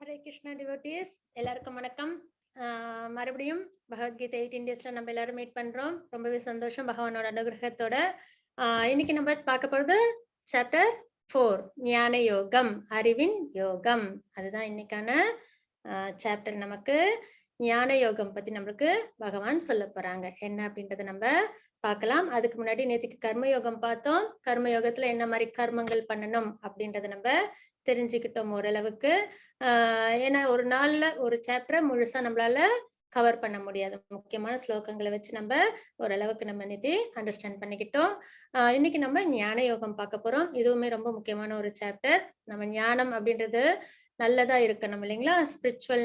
Hare Krishna devotees, எல்லாருக்கும் வணக்கம். மறுபடியும் பகவத்கீதை 18 டேஸ்ல நம்ம எல்லாரும் மீட் பண்றோம். ரொம்பவே சந்தோஷம் பகவானோட அனுகிரகத்தோட. இன்னைக்கு நம்ம பார்க்க போறது சாப்டர் 4, ஞான யோகம், அறிவின் யோகம். அதுதான் இன்னைக்கான சாப்டர். நமக்கு ஞான யோகம் பத்தி நம்மளுக்கு பகவான் சொல்ல போறாங்க. என்ன அப்படின்றத நம்ம பார்க்கலாம். அதுக்கு முன்னாடி நேற்றுக்கு கர்மயோகம் பார்த்தோம். கர்மயோகத்துல என்ன மாதிரி கர்மங்கள் பண்ணணும் அப்படின்றத நம்ம தெரிஞ்சுக்கிட்டோம் ஓரளவுக்கு. ஏன்னா ஒரு நாள்ல ஒரு சாப்டரை முழுசா நம்மளால கவர் பண்ண முடியாது. முக்கியமான ஸ்லோகங்களை வச்சு நம்ம ஓரளவுக்கு நம்ம நேற்று அண்டர்ஸ்டாண்ட் பண்ணிக்கிட்டோம். இன்னைக்கு நம்ம ஞான யோகம் பார்க்க போறோம். இதுவுமே ரொம்ப முக்கியமான ஒரு சாப்டர். நம்ம ஞானம் அப்படின்றது நல்லதா இருக்கணும் இல்லைங்களா? ஸ்பிரிச்சுவல்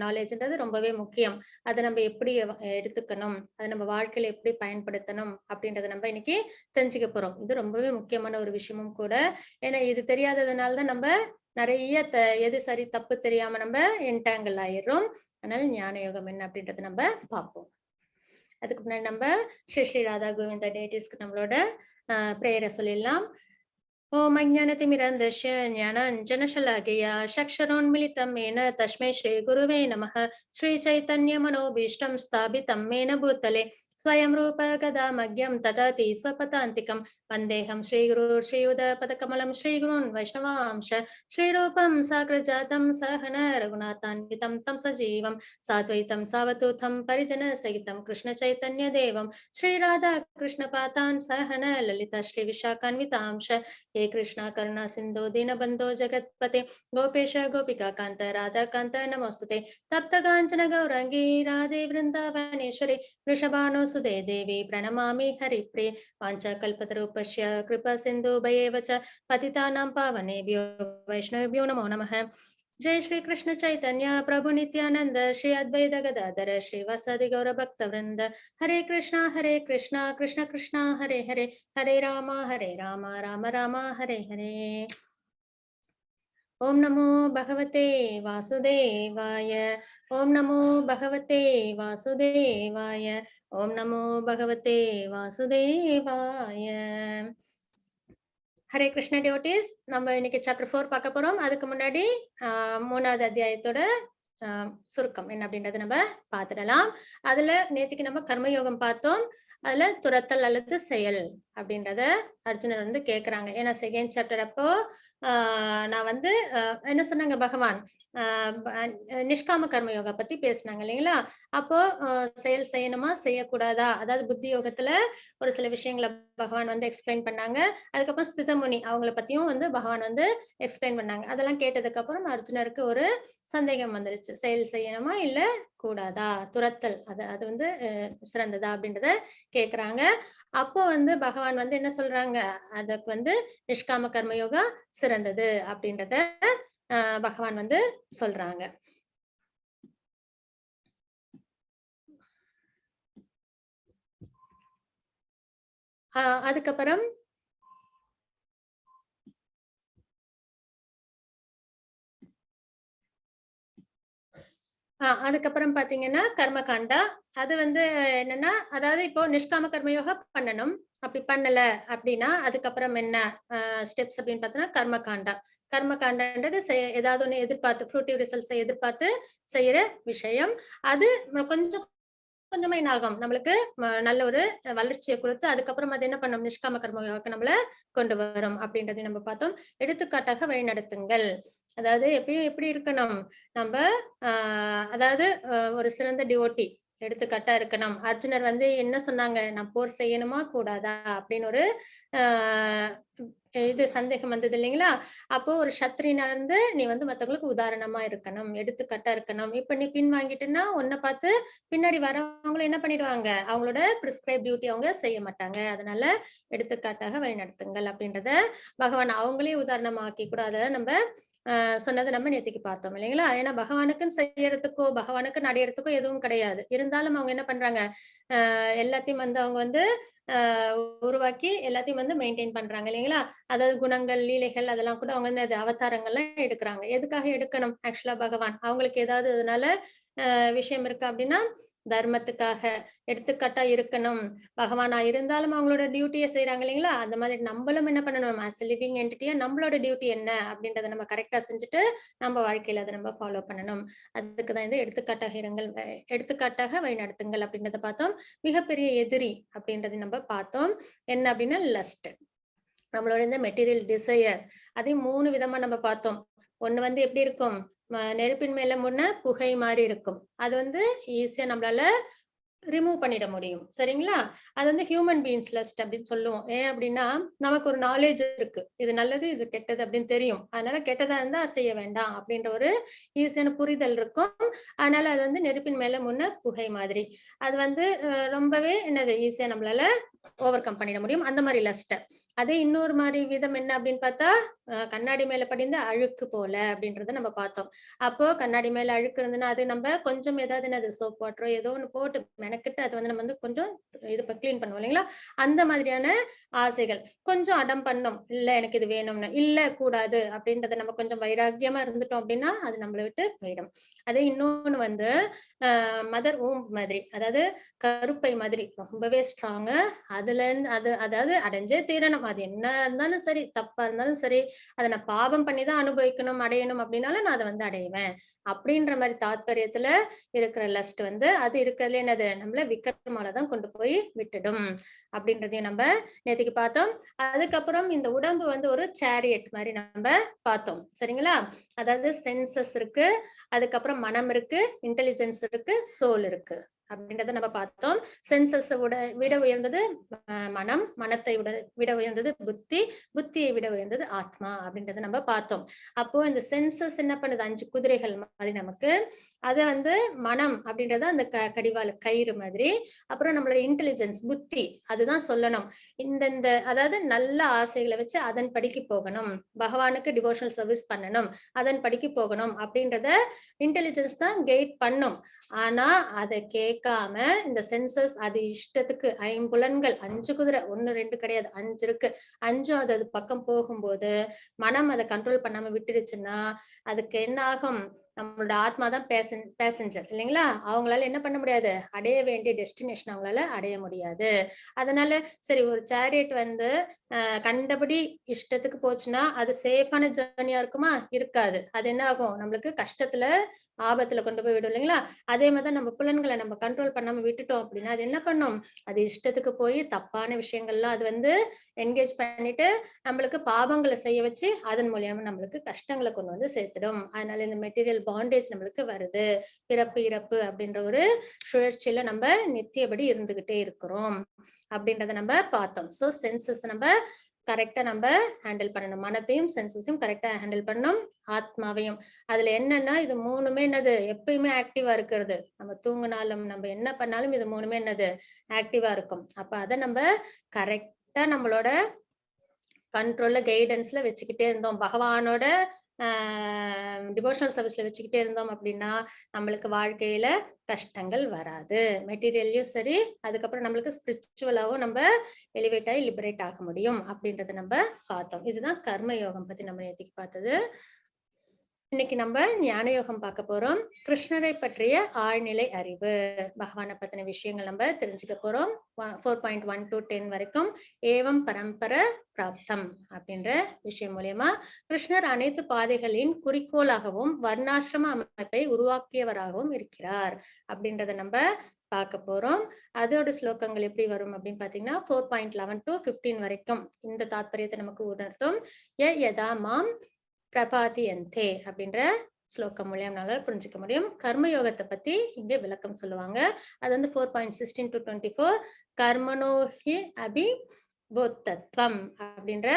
நாலேஜ்ன்றது ரொம்பவே முக்கியம். அதை நம்ம எப்படி எடுத்துக்கணும், அதை நம்ம வாழ்க்கையில எப்படி பயன்படுத்தணும் அப்படின்றத நம்ம இன்னைக்கு தெரிஞ்சுக்க போறோம். இது ரொம்பவே முக்கியமான ஒரு விஷயமும் கூட. ஏன்னா இது தெரியாததுனால தான் நம்ம நிறைய எது சரி தப்பு தெரியாம நம்ம என்டாங்கிள் ஆயிடுறோம். அதனால ஞான யோகம் என்ன அப்படின்றத நம்ம பார்ப்போம். அதுக்கு முன்னாடி நம்ம ஸ்ரீ ராதா கோவிந்தா டேட்டிஸ்க்கு நம்மளோட பிரேயரை சொல்லிடலாம். ஓம் அஞ்ஞானதிமிரந்தஸ்ய ஞானாஞ்சனशलाकया चक्षुरोन्मिलितं येन तस्मै श्रीगुरुवे नमः. श्रीचैतन्यमनोभीष्टं स्थापितं येन भूतले स्वयं रूप गदा मह्यं ददाति स्वपदान्तिकं. वन्देऽहं श्रीगुरुं श्रीयुतपदकमलं श्रीगुरून् वैष्णवांश श्रीरूपं साग्रजातं सहन रघुनाथान्वितं तं सजीवं साद्वैतं सावधूतं परिजनसहितं कृष्णचैतन्यदेवं श्रीराधा कृष्णपादान् सहन ललिता श्रीविशाखान्वितांश. हे कृष्णा करुणा सिंधु दीनबंधो जगत्पते गोपेश गोपिका कांत राधा कांत नमोस्तुते. तप्त कांचन गौरांगी राधे वृंदावनेश्वरी वृषभानुसुते देवी प्रणमामि हरिप्रिये. वाञ्छाकल्पतरुपस्य कृपा सिन्धुभयेव च पतितानां पावनेभ्यो वैष्णवेभ्यो नमो नमः. जय श्री कृष्ण चैतन्य प्रभु नित्यानंद श्री अद्वैत गदाधर श्रीवासादि गौर भक्त वृंद. हरे कृष्णा कृष्ण कृष्ण हरे हरे, हरे राम राम राम हरे हरे. ओम नमो भगवते वासुदेवाय. ओम नमो भगवते वासुदेवाय. ओम नमो भगवते वासुदेवाय. ஹரே கிருஷ்ண டிவோட்டீஸ், நம்ம இன்னைக்கு சாப்டர் 4 பார்க்க போறோம். அதுக்கு முன்னாடி 3வது அத்தியாயத்தோட சுருக்கம் என்ன அப்படின்றத நம்ம பார்த்துடலாம். அதுல நேற்றுக்கு நம்ம கர்மயோகம் பார்த்தோம். அதுல துரத்தல் அல்லது செயல் அப்படின்றத அர்ஜுனர் வந்து கேக்குறாங்க. ஏன்னா செகண்ட் சாப்டர் அப்போ நான் வந்து என்ன சொன்னாங்க பகவான், நிஷ்காம கர்ம யோகா பத்தி பேசினாங்க இல்லைங்களா? அப்போ செயல் செய்யணுமா செய்யக்கூடாதா, அதாவது புத்தி யோகத்துல ஒரு சில விஷயங்களை பகவான் வந்து எக்ஸ்பிளைன் பண்ணாங்க. அதுக்கப்புறம் ஸ்திதமுனி அவங்கள பத்தியும் வந்து பகவான் வந்து எக்ஸ்பிளைன் பண்ணாங்க. அதெல்லாம் கேட்டதுக்கு அப்புறம் அர்ஜுனருக்கு ஒரு சந்தேகம் வந்துருச்சு. செயல் செய்யணுமா இல்ல கூடாதா, துரத்தல் அது வந்து சிறந்ததா அப்படின்றத கேக்குறாங்க. அப்போ வந்து பகவான் வந்து என்ன சொல்றாங்க, அதுக்கு வந்து நிஷ்காம கர்மயோகா சிறந்தது அப்படின்றத பகவான் வந்து சொல்றாங்க. அதுக்கப்புறம் அதுக்கப்புறம் பாத்தீங்கன்னா கர்மகாண்டா. அது வந்து என்னன்னா, அதாவது இப்போ நிஷ்காம கர்மயோகா பண்ணணும். அப்படி பண்ணல அப்படின்னா அதுக்கப்புறம் என்ன ஸ்டெப்ஸ் அப்படின்னு பார்த்தோம்னா கர்மகாண்டா. கர்மகாண்டன்றது ஏதாவது ஒண்ணு எதிர்பார்த்து ஃப்ரூட்டிவ் ரிசல்ட்ஸை எதிர்பார்த்து செய்யற விஷயம். அது கொஞ்சம் கொஞ்சமா என்ன ஆகும், நம்மளுக்கு நல்ல ஒரு வளர்ச்சியை கொடுத்து அதுக்கப்புறம் அது என்ன பண்ணும், நிஷ்காம கர்மயோகாக்கு நம்மள கொண்டு வரும் அப்படின்றதை நம்ம பார்த்தோம். எடுத்துக்காட்டாக வழிநடத்துங்கள். அதாவது எப்படி இருக்கணும் நம்ம, அதாவது ஒரு சிறந்த டிவோட்டி எடுத்துக்காட்டா இருக்கணும். அர்ஜுனர் வந்து என்ன சொன்னாங்க, நான் போர் செய்யணுமா கூடாதா அப்படின்னு ஒரு இது சந்தேகம் வந்தது இல்லைங்களா? அப்போ ஒரு சத்திரியனா இருந்து நீ வந்து மத்தவங்களுக்கு உதாரணமா இருக்கணும், எடுத்துக்காட்டா இருக்கணும். இப்ப நீ பின் வாங்கிட்டுன்னா உன்னை பார்த்து பின்னாடி வரவங்களும் என்ன பண்ணிடுவாங்க, அவங்களோட பிரிஸ்கிரைப் டியூட்டி அவங்க செய்ய மாட்டாங்க. அதனால எடுத்துக்காட்டாக வழிநடத்துங்கள் அப்படின்றத பகவான் அவங்களே உதாரணமாக்கி கூட அதை நம்ம சொன்னதை நம்ம நேத்திக்கு பார்த்தோம் இல்லைங்களா? ஏன்னா பகவானுக்குன்னு செய்யறதுக்கோ பகவானுக்கு அடையறதுக்கோ எதுவும் கிடையாது. இருந்தாலும் அவங்க என்ன பண்றாங்க, எல்லாத்தையும் வந்து அவங்க வந்து உருவாக்கி எல்லாத்தையும் வந்து மெயின்டைன் பண்றாங்க இல்லைங்களா? அதாவது குணங்கள், லீலைகள் அதெல்லாம் கூட அவங்க வந்து அவதாரங்கள்லாம் எடுக்கிறாங்க. எதுக்காக எடுக்கணும்? ஆக்சுவலா பகவான் அவங்களுக்கு ஏதாவது அதனால விஷயம் இருக்கு அப்படின்னா தர்மத்துக்காக எடுத்துக்காட்டா இருக்கணும். பகவானா இருந்தாலும் அவங்களோட டியூட்டியை செய்யறாங்க இல்லைங்களா? அந்த மாதிரி நம்மளும் என்ன பண்ணணும், ஆஸ் லிவிங் என்டிட்டியா நம்மளோட டியூட்டி என்ன அப்படின்றத நம்ம கரெக்டா செஞ்சுட்டு நம்ம வாழ்க்கையில அதை நம்ம ஃபாலோ பண்ணணும். அதுக்குதான் இந்த எடுத்துக்காட்டாக இருங்கள், எடுத்துக்காட்டாக வழிநடத்துங்கள் அப்படின்றத பார்த்தோம். மிகப்பெரிய எதிரி அப்படின்றத நம்ம பார்த்தோம். என்ன அப்படின்னா லஸ்ட், நம்மளோட இந்த மெட்டீரியல் டிசையர். அதையும் 3 விதமா நம்ம பார்த்தோம். ஒண்ணு வந்து எப்படி இருக்கும், நெருப்பின் மேல முன்ன புகை மாதிரி இருக்கும். அது வந்து ஈஸியா நம்மளால ரிமூவ் பண்ணிட முடியும். சரிங்களா? அது வந்து ஹியூமன் பீயிங்ஸ் லஸ்ட் அப்படின்னு சொல்லுவோம். ஏன் அப்படின்னா நமக்கு ஒரு நாலேஜ் இருக்கு, இது நல்லது இது கெட்டது அப்படின்னு தெரியும். அதனால கெட்டதா இருந்தா செய்ய வேண்டாம் அப்படின்ற ஒரு ஈஸியான புரிதல் இருக்கும். அதனால அது வந்து நெருப்பின் மேல முன்ன புகை மாதிரி. அது வந்து ரொம்பவே என்னது ஈஸியா நம்மளால ஓவர் கம் பண்ணிட முடியும், அந்த மாதிரி லஸ்ட். அதே இன்னொரு மாதிரி விதம் என்ன அப்படின்னு பார்த்தா கண்ணாடி மேல படிந்த அழுக்கு போல அப்படின்றத நம்ம பார்த்தோம். அப்போ கண்ணாடி மேல அழுக்கு இருந்துன்னா அது நம்ம கொஞ்சம் ஏதாவது என்னது சோப் வாட்டரோ ஏதோ ஒன்று போட்டு மெனக்கிட்டு அதை வந்து நம்ம வந்து கொஞ்சம் இது கிளீன் பண்ணுவோம் இல்லைங்களா? அந்த மாதிரியான ஆசைகள் கொஞ்சம் அடம் பண்ணோம், இல்ல எனக்கு இது வேணும்னு, இல்ல கூடாது அப்படின்றத நம்ம கொஞ்சம் வைராக்கியமா இருந்துட்டோம் அப்படின்னா அது நம்மளை விட்டு போயிடும். அதே இன்னொன்னு வந்து மதர் ஊம் மாதிரி, அதாவது கருப்பை மாதிரி ரொம்பவே ஸ்ட்ராங்கு. அதுல இருந்து அது அதாவது அடைஞ்சே தீரணும், அது என்ன இருந்தாலும் சரி தப்பா இருந்தாலும் சரி அதை நான் பாவம் பண்ணிதான் அனுபவிக்கணும் அடையணும் அப்படின்னாலும் நான் அதை வந்து அடைவேன் அப்படின்ற மாதிரி தாத்பரியத்துல இருக்கிற லஸ்ட் வந்து அது இருக்கிறதுல என்னது நம்மள விக்ரமாலதான் கொண்டு போய் விட்டுடும் அப்படின்றதையும் நம்ம நேற்றுக்கு பார்த்தோம். அதுக்கப்புறம் இந்த உடம்பு வந்து ஒரு சேரியட் மாதிரி நம்ம பார்த்தோம். சரிங்களா? அதாவது சென்சஸ் இருக்கு, அதுக்கப்புறம் மனம் இருக்கு, இன்டெலிஜென்ஸ் இருக்கு, சோல் இருக்கு அப்படின்றத நம்ம பார்த்தோம். சென்சஸ் விட உயர்ந்தது மனம், மனத்தை விட உயர்ந்தது புத்தி, புத்தியை விட உயர்ந்தது ஆத்மா அப்படின்றத நம்ம பார்த்தோம். அப்போ இந்த சென்சஸ் என்ன பண்ணுது, 5 குதிரைகள் மாதிரி நமக்கு. அது வந்து மனம் அப்படின்றது அந்த கடிவாள கயிறு மாதிரி. அப்புறம் நம்மளோட இன்டெலிஜென்ஸ் புத்தி, அதுதான் சொல்லணும் இந்த அதாவது நல்ல ஆசைகளை வச்சு அதன் படிக்கு போகணும், பகவானுக்கு டிவோஷனல் சர்வீஸ் பண்ணணும், அதன் படிக்கு போகணும் அப்படின்றத இன்டெலிஜென்ஸ் தான் கைட் பண்ணும். ஆனா அதை கேட்காம இந்த சென்சஸ் அது இஷ்டத்துக்கு 5 புலன்கள் 5 குதிரை 1 2 கிடையாது 5 இருக்கு, 5 அது பக்கம் போகும்போது மனம் அதை கண்ட்ரோல் பண்ணாம விட்டுருச்சுன்னா அதுக்கு என்ன ஆகும், நம்மளோட ஆத்மா தான் பேசஞ்சர் இல்லைங்களா? அவங்களால என்ன பண்ண முடியாது, அடைய வேண்டிய டெஸ்டினேஷன் அவங்களால அடைய முடியாது. அதனால சரி ஒரு சேரியட் வந்து கண்டபடி இஷ்டத்துக்கு போச்சுன்னா அது சேஃபான ஜேர்னியா இருக்குமா? இருக்காது. அது என்ன ஆகும், நம்மளுக்கு கஷ்டத்துல ஆபத்துல கொண்டு போய் விடும் இல்லைங்களா? அதே மாதிரிதான் நம்ம புலன்களை நம்ம கண்ட்ரோல் பண்ணாம விட்டுட்டோம் அப்படின்னா அது என்ன பண்ணும், அது இஷ்டத்துக்கு போய் தப்பான விஷயங்கள்லாம் அது வந்து என்கேஜ் பண்ணிட்டு நம்மளுக்கு பாவங்களை செய்ய வச்சு அதன் மூலியமா நம்மளுக்கு கஷ்டங்களை கொண்டு வந்து சேர்த்துடும். அதனால இந்த மெட்டீரியல் பாண்டேஜ் நம்மளுக்கு வருது, பிறப்பு இறப்பு அப்படின்ற ஒரு சுழற்சியில நம்ம நித்தியபடி இருந்துகிட்டே இருக்கிறோம் அப்படின்றத நம்ம பார்த்தோம். சோ சென்சஸ் நம்ம கரெக்டா நம்ம ஹேண்டில் பண்ணணும், மனத்தையும் சென்சஸையும் கரெக்டா ஹேண்டில் பண்ணணும், ஆத்மாவையும். அதுல என்னன்னா இது 3மே என்னது எப்பயுமே ஆக்டிவா இருக்கிறது. நம்ம தூங்கினாலும் நம்ம என்ன பண்ணாலும் இது 3மே என்னது ஆக்டிவா இருக்கும். அப்ப அதை நம்ம கரெக்டா நம்மளோட கண்ட்ரோல்ல கைடன்ஸ்ல வச்சுக்கிட்டே இருந்தோம், பகவானோட டிவோஷனல் சர்வீஸ்ல வச்சுக்கிட்டே இருந்தோம் அப்படின்னா நம்மளுக்கு வாழ்க்கையில கஷ்டங்கள் வராது, மெட்டீரியல்லையும் சரி, அதுக்கப்புறம் நம்மளுக்கு ஸ்பிரிச்சுவலாவும் நம்ம எலிவேட் ஆகி லிபரேட் ஆக முடியும் அப்படின்றத நம்ம பார்த்தோம். இதுதான் கர்ம யோகம் பத்தி நம்ம நேற்றுக்கு பார்த்தது. இன்னைக்கு நம்ம ஞான யோகம் பார்க்க போறோம். கிருஷ்ணரை பற்றிய ஆழ்நிலை அறிவு, பகவானை பத்தின விஷயங்கள் நம்ம தெரிஞ்சுக்க போறோம். 4.1 to 10 வரைக்கும் ஏவம் பரம்பர பிராப்தம் அப்படின்ற விஷயம் மூலியமா கிருஷ்ணர் அனைத்து பாதைகளின் குறிக்கோளாகவும் வர்ணாசிரம அமைப்பை உருவாக்கியவராகவும் இருக்கிறார் அப்படின்றத நம்ம பார்க்க போறோம். அதோட ஸ்லோகங்கள் எப்படி வரும் அப்படின்னு பாத்தீங்கன்னா 4.11 to 15 வரைக்கும் இந்த தாத்பரியத்தை நமக்கு உணர்த்தும். யதா மாம் பிரபாதியந்தே அப்படின்ற ஸ்லோகம் மூலியம் நல்லா புரிஞ்சுக்க முடியும். கர்மயோகத்தை பத்தி இங்க விளக்கம் சொல்லுவாங்க. அது வந்து 4.16 to 24 கர்மனோஹி அபி போத்தத்வம் அப்படின்ற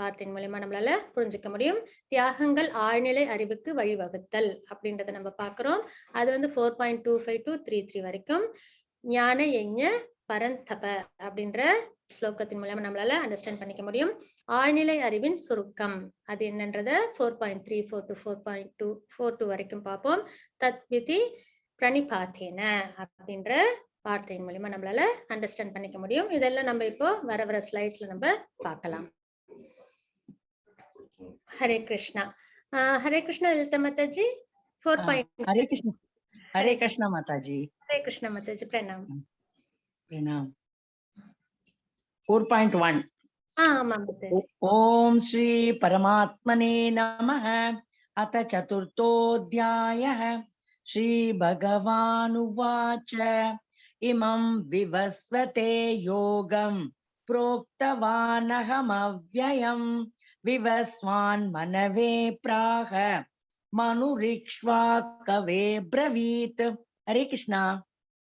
வார்த்தையின் மூலியமா நம்மளால புரிஞ்சுக்க முடியும். தியாகங்கள் ஆழ்நிலை அறிவுக்கு வழிவகுத்தல் அப்படின்றத நம்ம பாக்குறோம். அது வந்து 4.25 to 33 வரைக்கும் ஞான யஞ பரந்தப அப்படின்ற ஸ்லோகத்தின் மூலமா நம்மளால அண்டர்ஸ்டாண்ட் பண்ணிக்க முடியும். ஆழ்நிலை அறிவின் சுருக்கம் அது என்னன்றத 4.34 to 4.242 வரைக்கும் பார்ப்போம். தத்விதி பிரணிபாத்தேன அப்படின்ற வார்த்தையின் மூலமா நம்மளால அண்டர்ஸ்டாண்ட் பண்ணிக்க முடியும். இதெல்லாம் நம்ம இப்போ வர ஸ்லைட்ஸ்ல நம்ம பார்க்கலாம். ஹரே கிருஷ்ணா. ஹரே கிருஷ்ணா லலிதா மாதாஜி. 4. ஹரே கிருஷ்ணா. हरे कृष्ण माताजी. हरे कृष्ण माताजी. प्रणाम. प्रणाम. 4.1. ஆமா மாதாஜி. ओम श्री परमात्मने नमः. अथ चतुर्थोऽध्यायः. श्री भगवानुवाच इमं विवस्वते योगं प्रोक्तवानहमव्ययं विवस्वान् मनवे प्राह मनुरिक्ष्वा कवे ब्रवीत्. हरे कृष्णा.